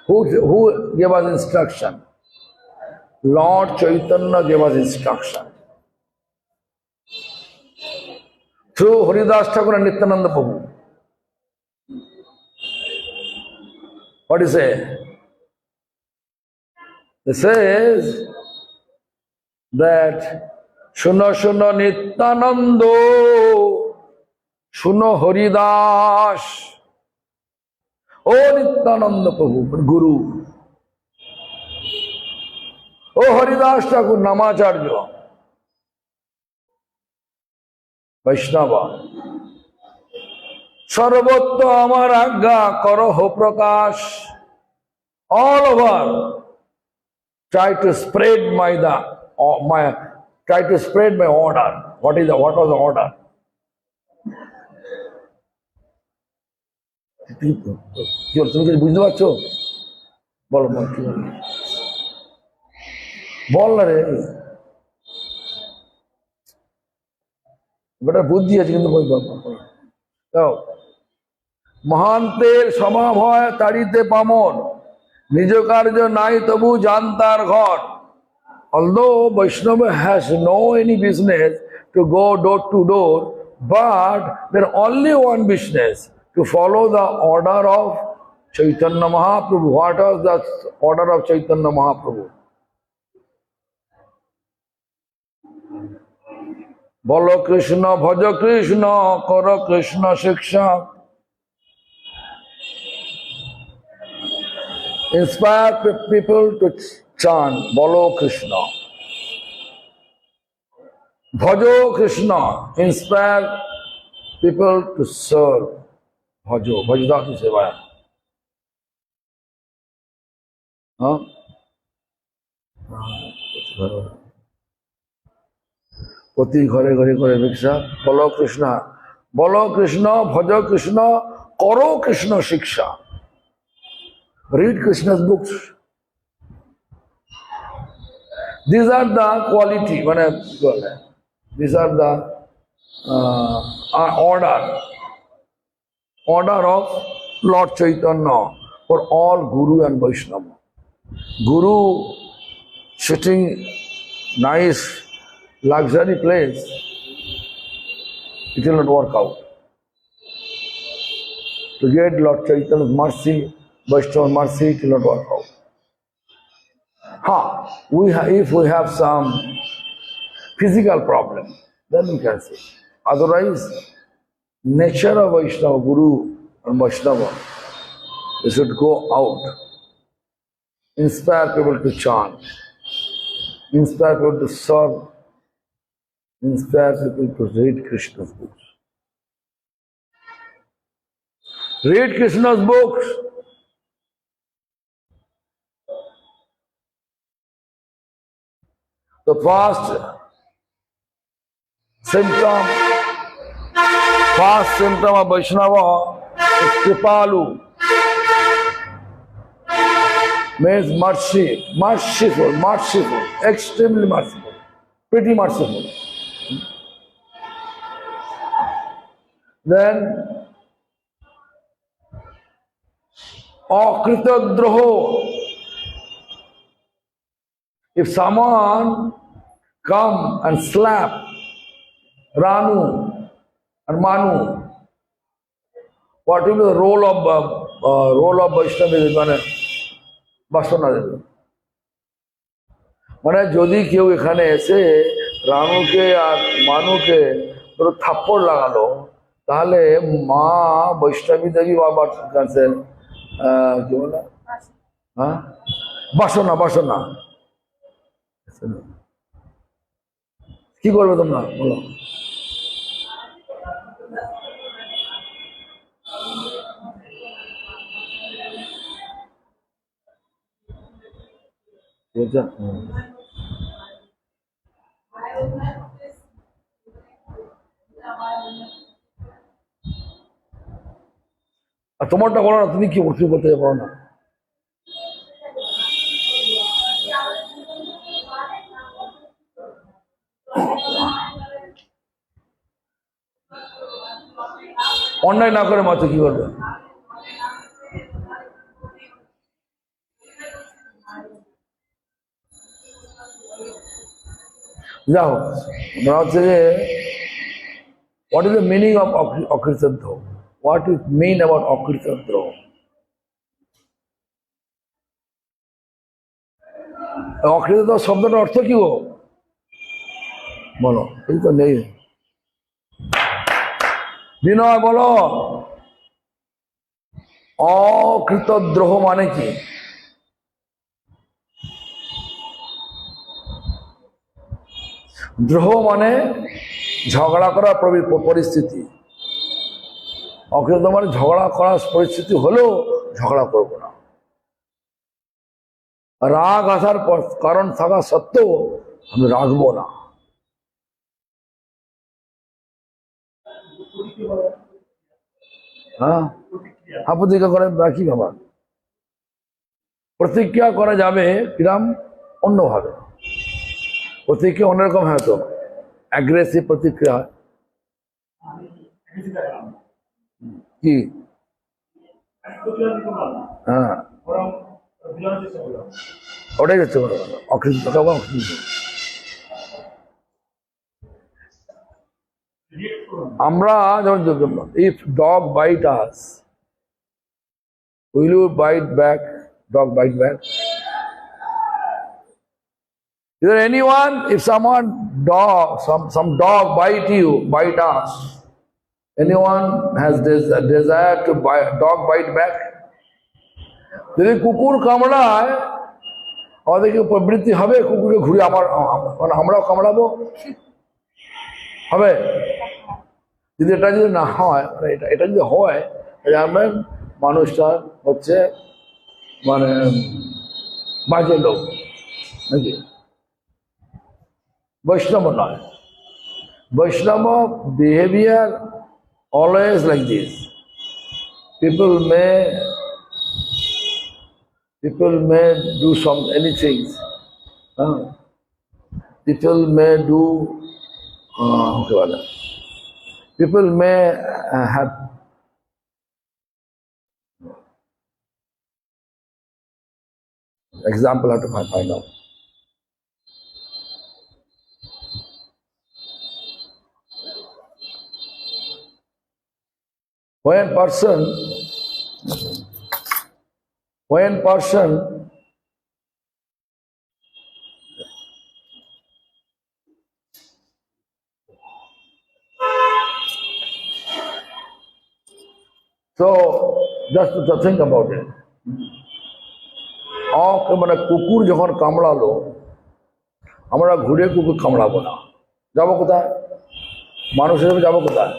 Who gave us instruction? Lord Chaitanya gave us instruction through Haridas Thakur and Nityananda Prabhu. What is it? It says that Shuno Shuno Nityanando, Shuno Haridas. O Nityananda Prabhu, Guru. O Haridas Thakur Namacharya, Vaishnava. Sarvatma amar agga karaho prakash. All over, try to spread my order. What was the order? তুমি কি বুঝতে পারছো? বলো বল কি বল না রে, বেটা বুদ্ধি আছে কিন্তু মহান্তের স্বভাব হয় তাড়িতে পামর, নিজ কার্য নাই তবু জানতার ঘর। Although Vaishnava has no any business to go door to door, but there only one business, to follow the order of Chaitanya Mahaprabhu. What was the order of Chaitanya Mahaprabhu? Bolo Krishna, Bhaja Krishna, Kara Krishna Shiksha. Inspire people to chant Bolo Krishna. Bhajo Krishna. Inspire people to serve. Bhajo. Bhajdati Sevaya. Huh? প্রতি ঘরে ঘরে করে ভিক্ষা। বলো কৃষ্ণ, বলো কৃষ্ণ, ভজ কৃষ্ণ, করো কৃষ্ণ শিক্ষা। Read Krishna's books. These are the quality, these are the order of Lord Chaitanya for all Guru and Vaishnava. Guru sitting nice luxury place, it will not work out. To get Lord Chaitanya's mercy, Vaishnava mercy, it will not work out. If we have some physical problem, then we can say. Otherwise, nature of Vaishnava, Guru and Vaishnava, they should go out, inspire people to chant, inspire people to serve, inspire people to read Krishna's books. Read Krishna's books. The first symptom of Vaishnava is Kripalu. Means merciful, extremely merciful, pretty merciful. Then Akritadroho. If someone come and slap Ranu and Manu, what will be the role of Vaishnava? বাসনা দেবে। মানে যদি কেউ এখানে এসে রানুকে আর মানুকে থাপ্পড় লাগালো, তাহলে মা বৈষ্ণবী দেবী বাবার কাছে কি বলে বাসনা কি করবে তোমরা বলো? আর তোমারটা বলো না, তুমি কি করতে পারো না? অন্যায় না করে মাত্র কি করবে? যাও, হচ্ছে যে what is the meaning of Akritadro? What it mean about Akritadro? অকৃতজ্ঞ শব্দটার অর্থ কি গো? বলো, এই তো নেই। বিনয় বলো, অকৃতদ্রোহ মানে কি? দ্রোহ মানে ঝগড়া করার পরিস্থিতি। অকৃত মানে ঝগড়া করার পরিস্থিতি হলেও ঝগড়া করব না। রাগ আসার কারণ থাকা সত্ত্বেও আমি রাখবো না। হ্যাঁ, প্রতিজ্ঞা করে কি ব্যাপার? প্রতিজ্ঞা করা যাবে কিরাম? অন্যভাবে প্রতিক্রিয়া অন্যরকম হয়, তো অ্যাগ্রেসিভ প্রতিক্রিয়া হয়। কি? হ্যাঁ, ওটাই হচ্ছে অকৃতজ্ঞ। আমরা যেমন, if dog bite us, will you bite back? Dog bite back? Is there anyone, if some dog bite us, anyone has this desire to dog bite back? যদি কুকুর কামড়ায়, আমাদের কি প্রবৃত্তি হবে কুকুরকে ঘুরে আমরাও কামড়াবো? হবে? যদি এটা যদি না হয়, মানে এটা যদি হয়, জানবেন মানুষটা হচ্ছে মানে বাজে লোক, নাকি? বৈষ্ণব নয়। বৈষ্ণব behavior always like this. People may do anything. People may do people may have example how to find out. When person so just to think about it. মানে কুকুর যখন কামড়ালো, আমরা ঘুরে কুকুর কামড়াবো না। যাবো কোথায়? মানুষ হিসেবে যাবো কোথায়?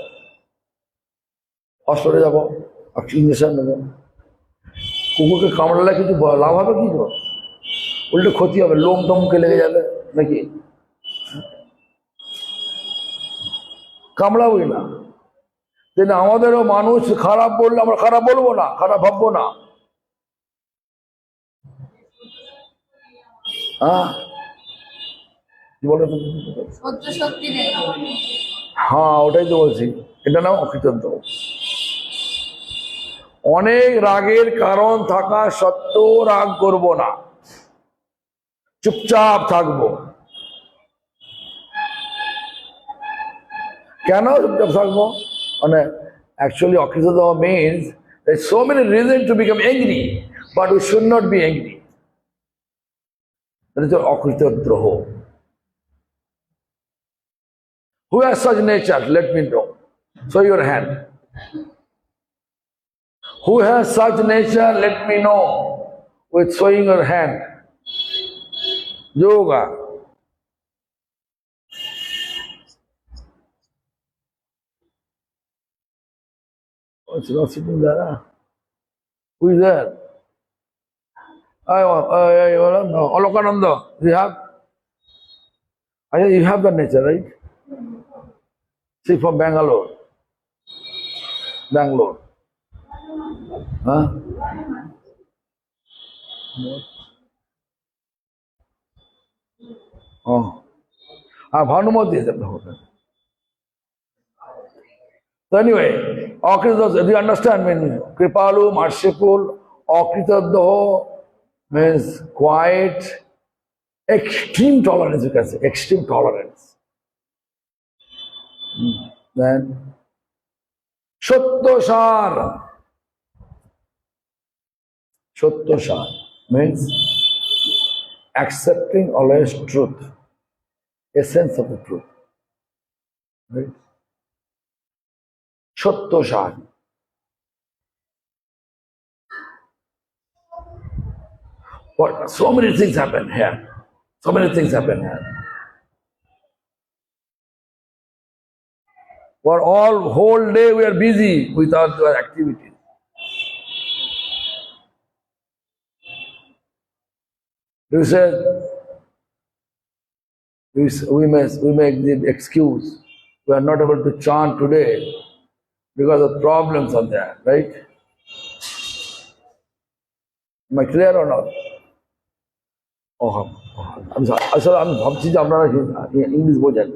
হসপিটালে যাবো, ইঞ্জেকশন নেবো। কুকুরকে কামড়ালে কিছু লাভ হবে কি? উল্টে ক্ষতি হবে, লোম টমকে লেগে যাবে, নাকি? কামড়াবোই না। কিন্তু আমাদেরও মানুষ খারাপ বললে আমরা খারাপ বলবো না, খারাপ ভাববো না। হ্যাঁ, কি বলে? হ্যাঁ, ওটাই তো বলছি, এটা নাম অকৃতজ্ঞ। অনেক রাগের কারণ থাকা সত্ত্বেও রাগ করব না, চুপচাপ থাকবো। কেন চুপচাপ থাকবো? মানে actually অকৃতজ্ঞ means there's so many reasons to become angry, but we should not be angry. That is অকৃতজ্ঞ। Who has such nature? Let me know. Show your hand. Who has such nature? Let me know with showing your hand. Yoga. Oh, it's not sitting there. Huh? Who is there? No. Alokananda, you have? You have that nature, right? See, from Bangalore. Huh? Oh. Bhanumati is that. So anyway, Akritadha, do you understand? Meaning Kripalu, merciful, Akritadha means quiet, extreme tolerance, you can say, extreme tolerance. Then Shottosar. Shottosar means accepting always truth, essence of the truth. Right? Shatto Shan. But so many things happen here. So many things happen here. For all whole day we are busy with our activities. You said we make the excuse we are not able to chant today because of problems are there, right? Am I clear or not? আসলে আমি ভাবছি যে আপনারা English বোঝেন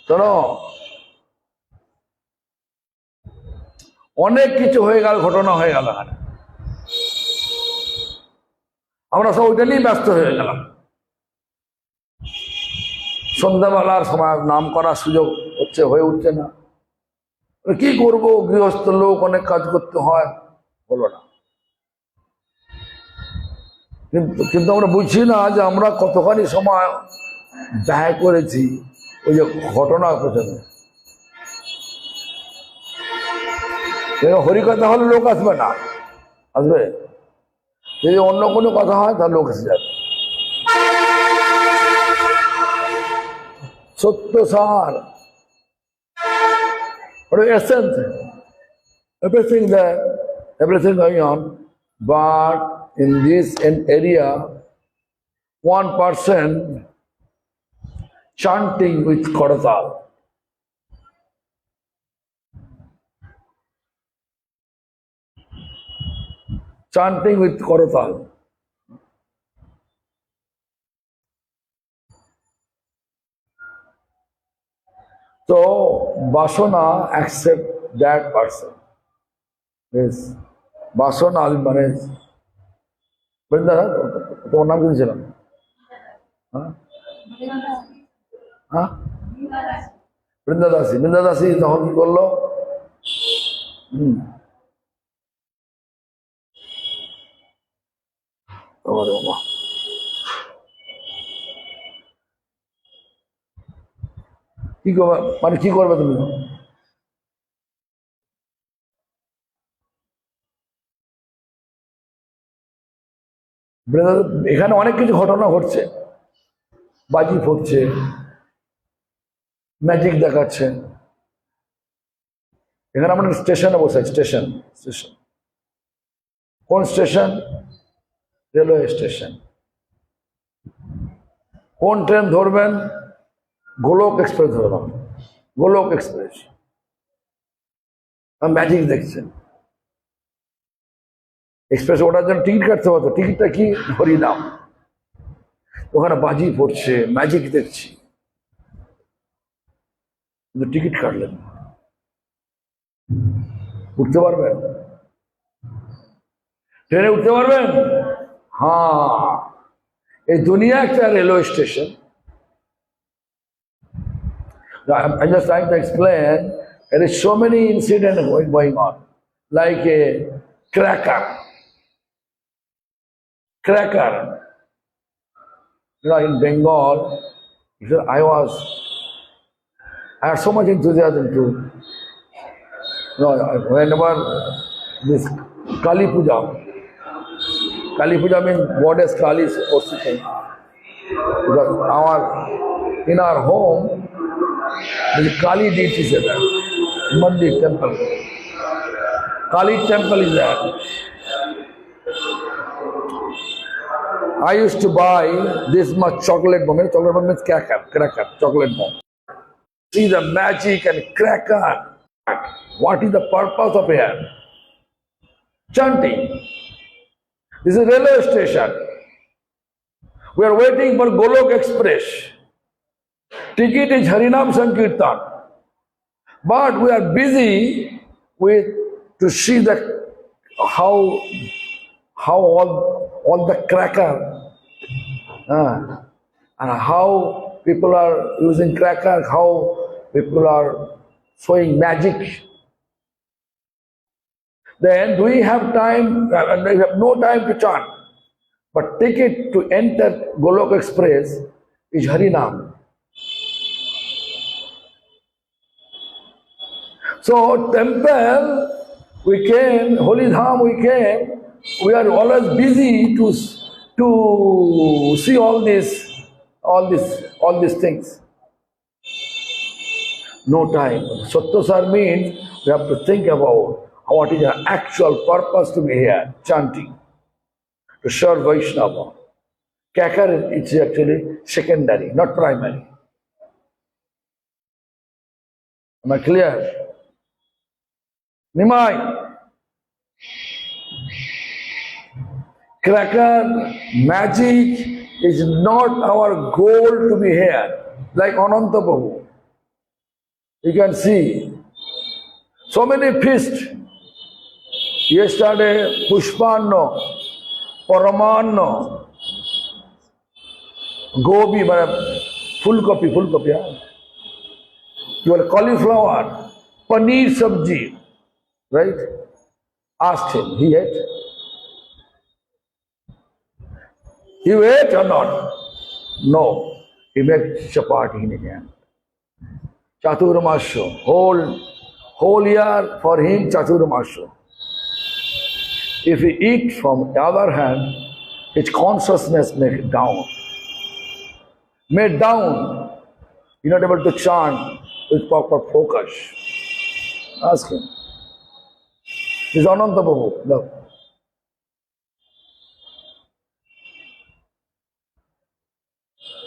কেন অনেক কিছু হয়ে গেল, ঘটনা হয়ে গেল এখানে, আমরা সব ওইটা নিয়ে ব্যস্ত হয়ে গেলাম। সন্ধ্যাবেলার সময় নাম করার সুযোগ হয়ে উঠছে না। কি করব, গৃহস্থ লোক, অনেক কাজ করতে হয়, হলো না। কিন্তু আমরা বুঝছি না যে আমরা কতখানি সময় ব্যয় করেছি ওই যে ঘটনার পেছনে। হরিকথা হলে লোক আসবে না, আসবে যদি অন্য কোনো কথা হয় তাহলে লোক এসে যাবে। সত্য সার, essence, everything there, everything going on, but in this area, one person chanting with Koratal. Chanting with Koratal. So, Vasana accept that person. Yes. Vasana মানে বৃন্দা, তোমার নাম কি ছিলাম? হ্যাঁ, বৃন্দাদাসী। বৃন্দাদাসী তখন কি করলো? কি করবে, মানে কি করবে তুমি? এখানে অনেক কিছু ঘটনা ঘটছে, বাজি ফুটছে, ম্যাজিক দেখাচ্ছে। এখানে আমরা স্টেশনে বসে, স্টেশন স্টেশন কোন স্টেশন? Railway station. কোন ট্রেন ধরবেন? গোলক এক্সপ্রেস ধরলাম, গোলক এক্সপ্রেস। ম্যাজিক দেখছেন। এক্সপ্রেস ওঠার জন্য টিকিট কাটতে হতো, টিকিটটা কি? হরিনাম। ওখানে বাজি পড়ছে, ম্যাজিক দেখছি, কিন্তু টিকিট কাটলেন না। উঠতে পারবেন? ট্রেনে উঠতে পারবেন? হ্যাঁ, এই দুনিয়া একটা railway station. I'm just trying to explain, there is so many incidents going on, like a cracker. You know, in Bengal, I had so much enthusiasm to, you know, whenever this Kali Puja means goddess Kali is worshipping. Because in our home, the Kali deity is there, Mandir temple. Kali temple is there. I used to buy this much chocolate bomb. Chocolate bomb means cracker, chocolate bomb. See the magic and cracker. What is the purpose of here? Chanting. This is railway station. We are waiting for Golok Express. Ticket is Harinam Sankirtan. But we are busy with to see the how all the cracker and how people are using cracker, how people are showing magic. Then do we have time? We have no time to chant. But ticket to enter Golok Express is Harinam. So temple, we came, Holy Dham we came, we are always busy to see all these things. No time. Sattosar means we have to think about what is the actual purpose to be here, chanting, to serve Vaishnava. Kakar is actually secondary, not primary. Am I clear? Nimai. Cracker, magic is not our goal to be here. Like Ananta Prabhu. You can see so many feasts. Yesterday, Pushpanno, Paramanno, Gobi, full copy, yeah. Your cauliflower, paneer sabji, right? Asked him, he ate. You ate or not? No. He made chapati in his hand. Chaturmasya, whole year for him Chaturmasya. If he eat from the other hand, his consciousness made down. Made down. You're not able to chant with proper focus. Ask him. This is Ananta Prabhu. Look.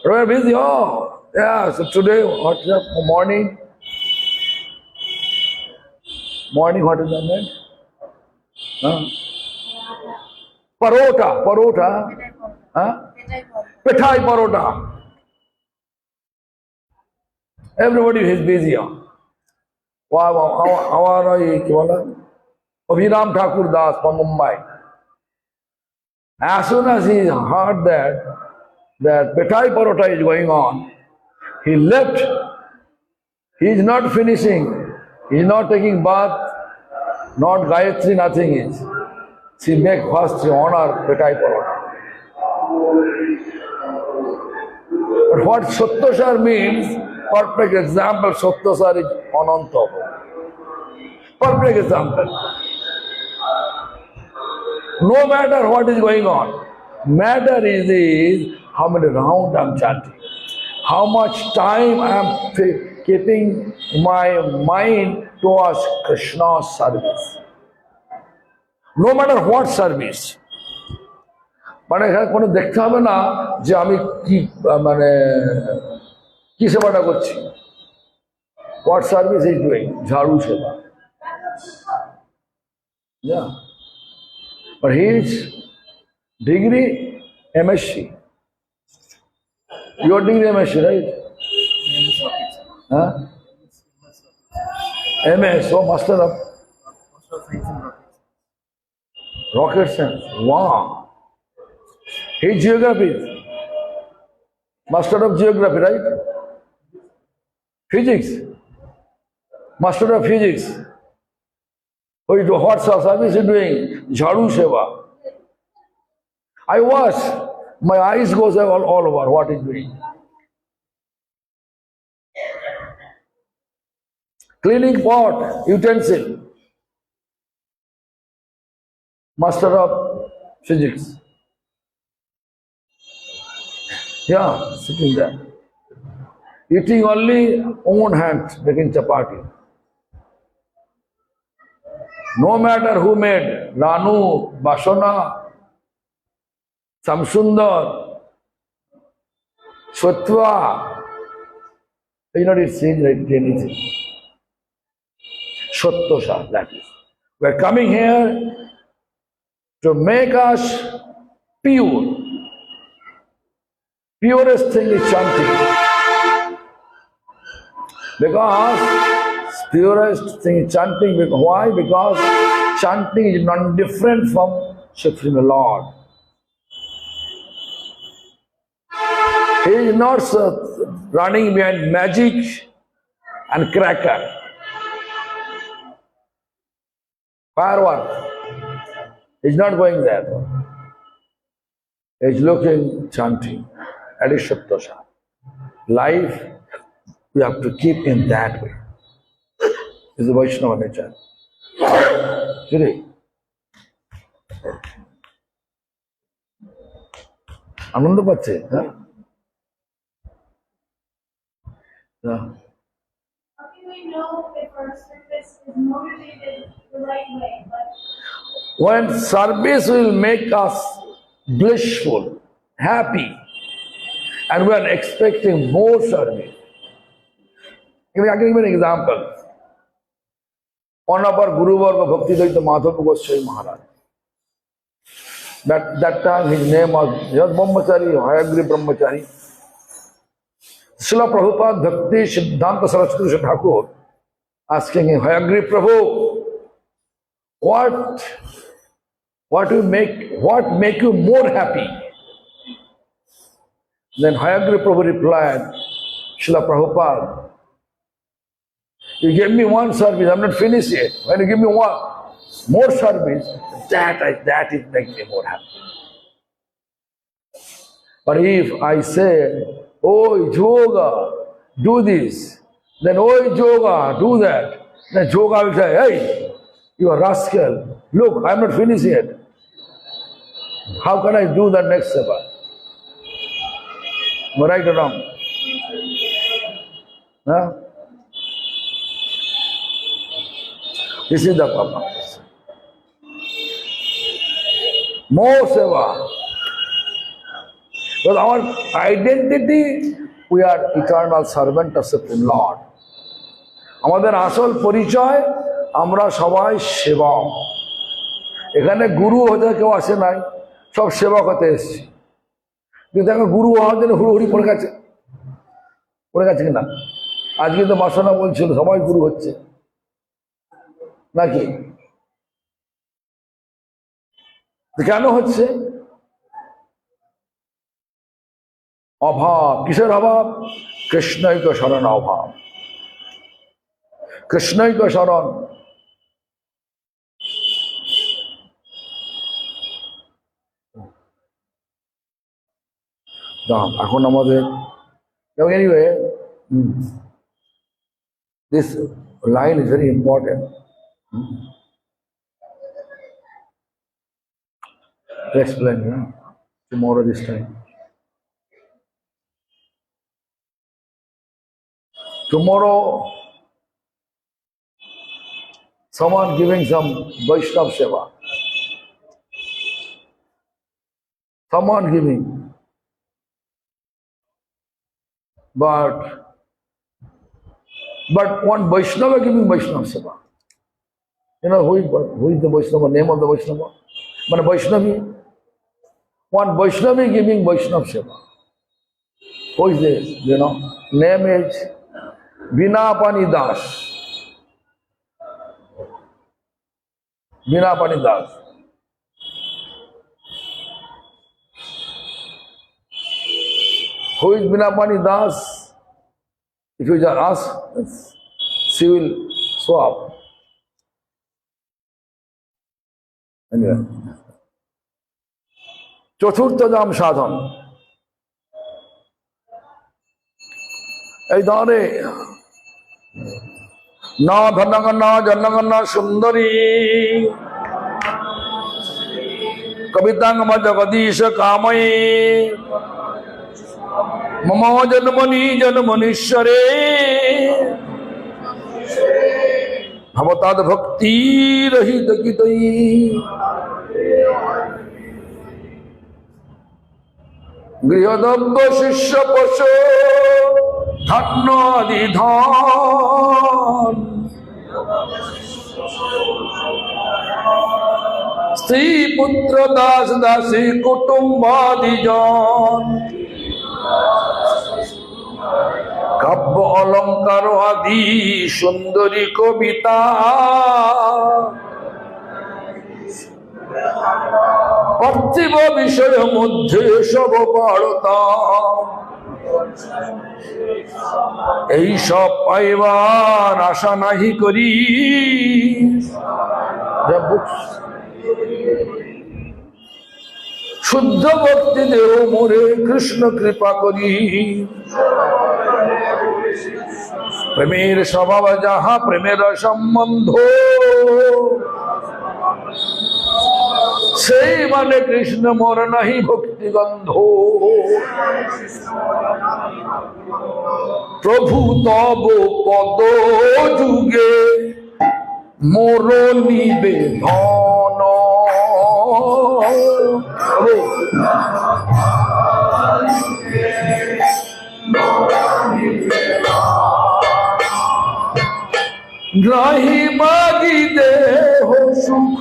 We are busy. Oh, yeah. So today, what is that? Morning. Morning, what is that meant? Huh? Parota. Huh? Pithai parota. Everybody is busy. Our Abhinam Thakur Das from Mumbai. As soon as he heard that Pithai parota is going on, he left. He is not finishing. He is not taking bath, not Gayatri, nothing is. She make first honor Pithai parota. But what Sattosar means, perfect example, Sattosar is Ananta. Perfect example. No matter what is going on, matter is how many rounds I am chanting, how much time I am keeping my mind towards Krishna's service. No matter what service. মানে এখানে কোনো দেখতে হবে না যে আমি কি সেবাটা করছি। What service is doing? ঝাড়ু সেবা। Yeah. But his degree, MSc. Your degree MSc, right? Huh? MS, so Master of Rocket Science. Wow. His geography. Master of Geography, right? Physics. Master of Physics. What service is doing? Jharu Seva. I watch. My eyes goes all over what he's doing. Cleaning pot, utensil. Master of Physics. Yeah, sitting there. Eating only own hands, making chapati. No matter who made, Ranu, Bashona, Samsundar, Svatva, you know, it's saying like anything. Sattosar, that is. We're coming here to make us pure. Purest thing is chanting. Because purest thing is chanting. Why? Because chanting is not different from Supreme Lord. He is not running behind magic and cracker. Firework. He is not going there. age looking, chanting. That is Shaptasha. Life, we have to keep in that way. This is the Vaishnava nature. Really? আনন্দ পাচ্ছে হ্যাঁ How can we know if our service is motivated the right way? But when service will make us blissful, happy, and we are expecting more service. I can give an example. One of our Guru Varga Bhaktivedanta Madhava Goswami Maharaj. That time his name was Yad Brahmachari, Hayagri Brahmachari. Srila Prabhupada Bhakti Siddhanta Saraswati Thakur asking him, Hayagri Prabhu, what make you more happy? Then Hayagri Prabhu replied, Srila Prabhupada, you gave me one service, I'm not finished yet. When you give me one more service, that is making me more happy. But if I say, oh yoga, do this, then oh yoga, do that, then yoga will say, hey, you are rascal, look, I'm not finished yet. How can I do the next seva? Am I right or wrong? Huh? This is the purpose. More seva. Because our identity, we are eternal servant of Supreme Lord. আমাদের আসল পরিচয় আমরা সবাই সেবক। এখানে গুরু হতে কেউ আসে নাই, সব সেবক হতে এসেছি। কিন্তু এখন গুরু হওয়ার জন্য হুড়োহুড়ি পড়ে গেছে কিনা? আজকে তো বাসনা বলছিল সবাই গুরু হচ্ছে নাকি? কেন হচ্ছে? অভাব। কিসের অভাব? কৃষ্ণৈক শরণ অভাব। কৃষ্ণৈক শরণ। এখন আমাদের anyway this line is very important. Explain tomorrow this time. Tomorrow, someone giving some Vaishnav Seva. Someone giving. But one Vaishnava giving Vaishnav Seva. You know who is the Vaishnava? Name of the Vaishnava? But Vaishnavi. One Vaishnavi giving Vaishnav Seva. Who is this? You know, name is Vinapani Das. Vinapani Das. Who is Vinapani Das? If you just ask, she will swap. Anyway. চতুর্থ ধাম সাধন। এই ধরে না ধনগণা জনগণা সুন্দরী কবিতাঙ্গম জগদীশ কাময়ে মম জন্মনি জন্মনীশ্বরে ভবতাদ ভক্তি রহিত গীতই গৃহদব্য শিষ্য পশু ধন্য আদি ধন স্ত্রী পুত্র দাস দাসী কুটুম্বাদিজন কাব্য অলঙ্কার আদি সুন্দরী কবিতা পার্থিব বিষয় মধ্যে সব বাড়তা এই সব পাইবার আশা নাহি করি শুদ্ধ ভক্তি দেহ মোরে কৃষ্ণ কৃপা করি। প্রেমের স্বভাব যাহা প্রেমের সম্বন্ধ, সেই মানে কৃষ্ণ মোর নাহি ভক্তি গন্ধ। প্রভু তব পদ যুগে মোর নিবেদন। গ্রাহী মাগি দেহ সুখ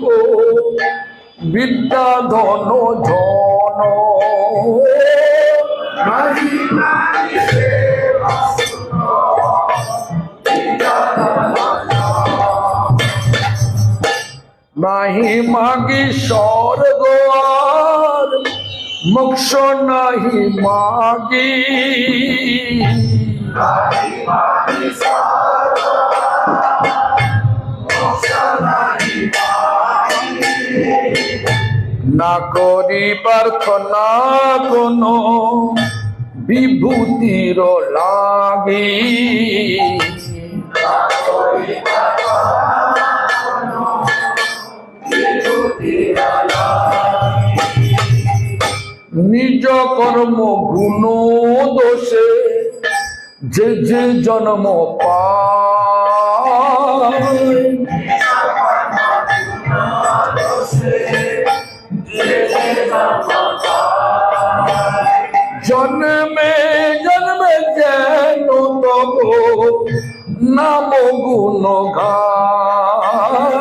বিদ্যা ধন জন। নাহি মাগি স্বর্গ আর মোক্ষ নাহি মাগি। না করি প্রার্থনা কোন বিভূতির লাগি। নিজ কর্ম গুণ দোষে যে যে জন্ম পায়, জন্মে জন্মে যেন তব নাম গুণ গায়।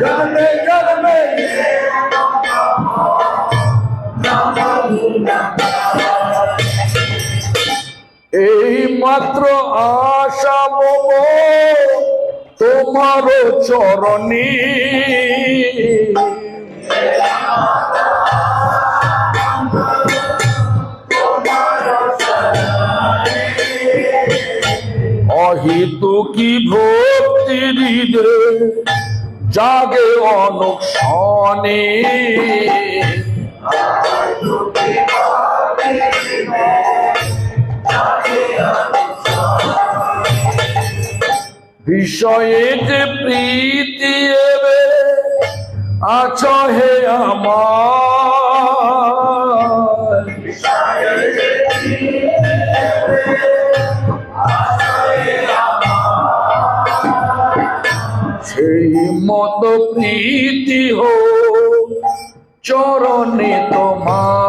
জন্মে জন্মে এই মাত্র আশা মম তোমার চরণী। অহিতুকি ভক্তি হৃদে জাগে অনুক্ষণে। বিষয়ে যে প্রীতি এবে আছ হে আমার, সেই মত প্রীতি হো চরণে তোমার।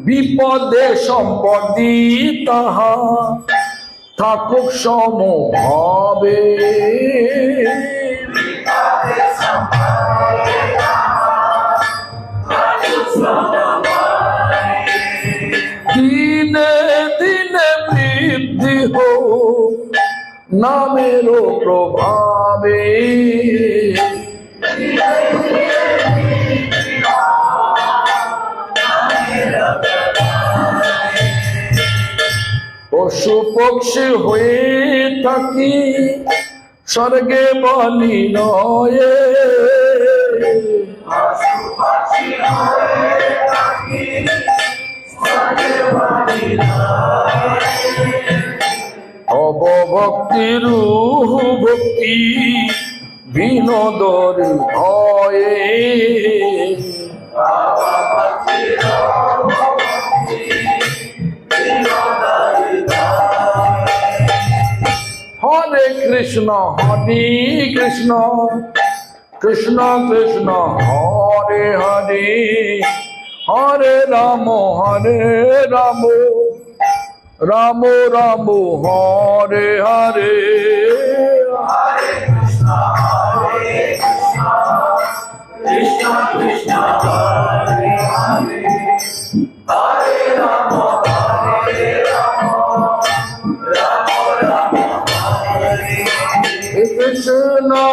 বিপদে সম্পদে তাহা থাকুক সমভাবে। দিনে দিনে বৃদ্ধি হোক নামের প্রভাবে। পশু পক্ষী হয়ে থাকি স্বর্গে বলি নয়ে। অবভক্তি রূহ ভক্তি বিনোদর ভয়ে। হরে কৃষ্ণ হরে কৃষ্ণ কৃষ্ণ কৃষ্ণ হরে হরে, হরে Ram Ram Ram Hare Hare. Krishna Krishna Hare Hare, Hare Rama Hare Rama, Rama Rama Hare Hare. Krishna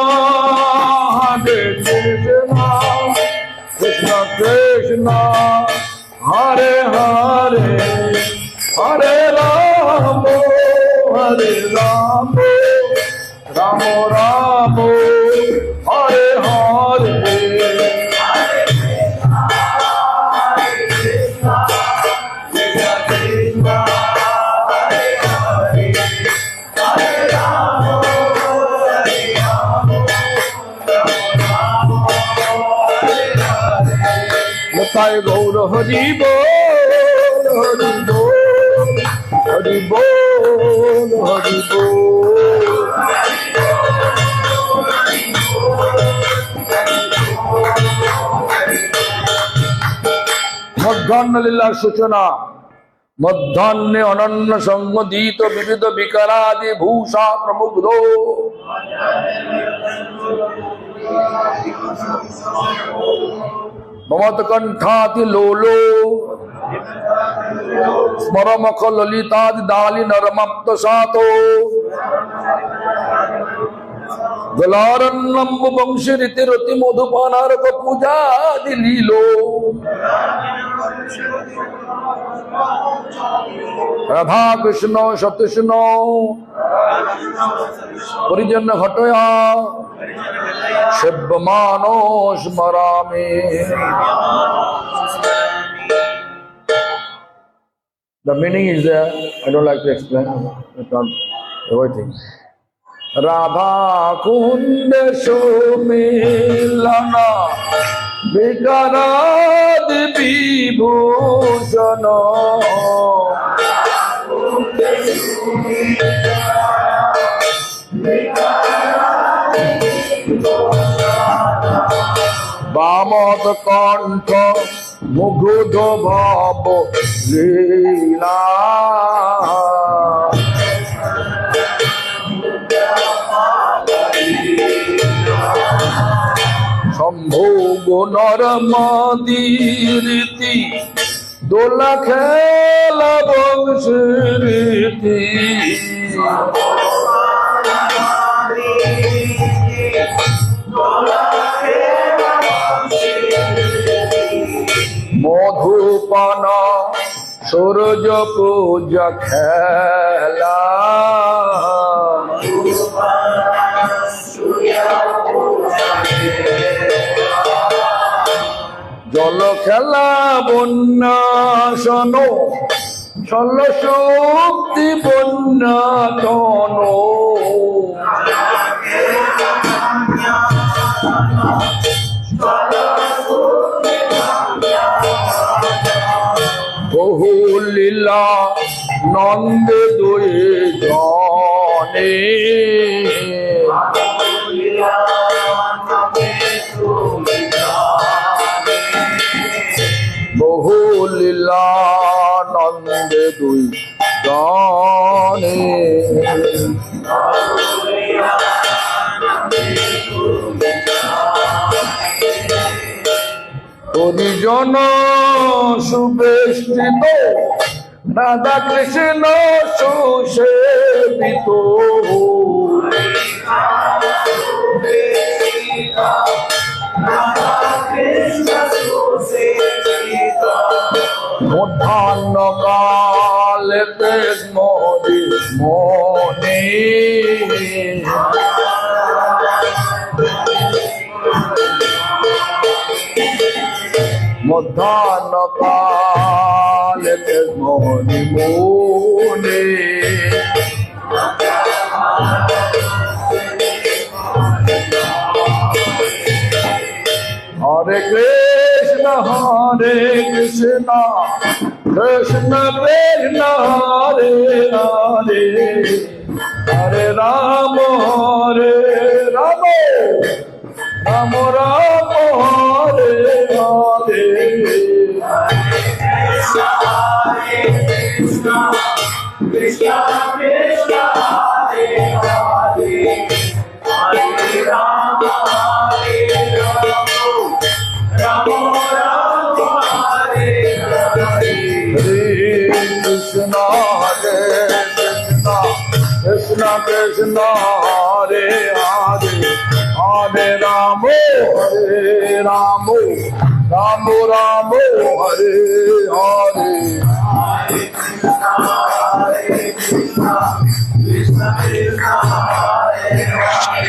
Hare Krishna, Krishna Krishna Hare Hare, Hare Rama Hare Rama, Rama Rama, Hare Hare. Nitai Gaur Hari Bol, Hari Bol, Hari Bol, Hari Bol. মধ্যাহ্ন লীলার সূচনা। মধ্যাহ্নে অনন্য সংগীত বিবিধ বিকারাদি ভূষা প্রমুগ্ধ মমত কণ্ঠাতি লোলো স্মরমখ ললিতাদি দালি নরমাপ্ত সাতো জলারণ্যম্ব বংশী রীতিরতি মধুপানারক পূজাদি লীলো রাধা কৃষ্ণ সতৃষ্ণ পরিজন ঘটয়া সেব্যমানো স্মরামি। The meaning is there. I don't like to explain. It's not everything. Radha Kunda Shomilana Vikarad Vibhushana Bamad Kantha Mugudh Bhab Leela Shambho Naramadhi Riti Dola Khela Bangshi Riti Madhupana Surya Puja Khela জল খেলা বন্যা শোনো চল শক্তি বন্যা ton বহু লীলা নন্দে দুয়ে জনে বহু লীলা নন্দে দুই জনে পরিজন সুবেষ্টিত রাধা কৃষ্ণ সুসেবিত মধ্যাহ্ন কালেতে মরি মনে মধ্যাহ্ন কালেতে মরি মনে Hare Krishna Krishna Krishna Hare Hare Hare Rama Rama Rama Hare Hare Krishna Krishna Krishna Hare Hare Hare Rama Rama Rama Hare Hare Krishna Krishna Krishna Hare Hare Hare Rama Rama Rama Rama Hare Hare Hare Krishna Krishna Hare Rama, Hare Rama,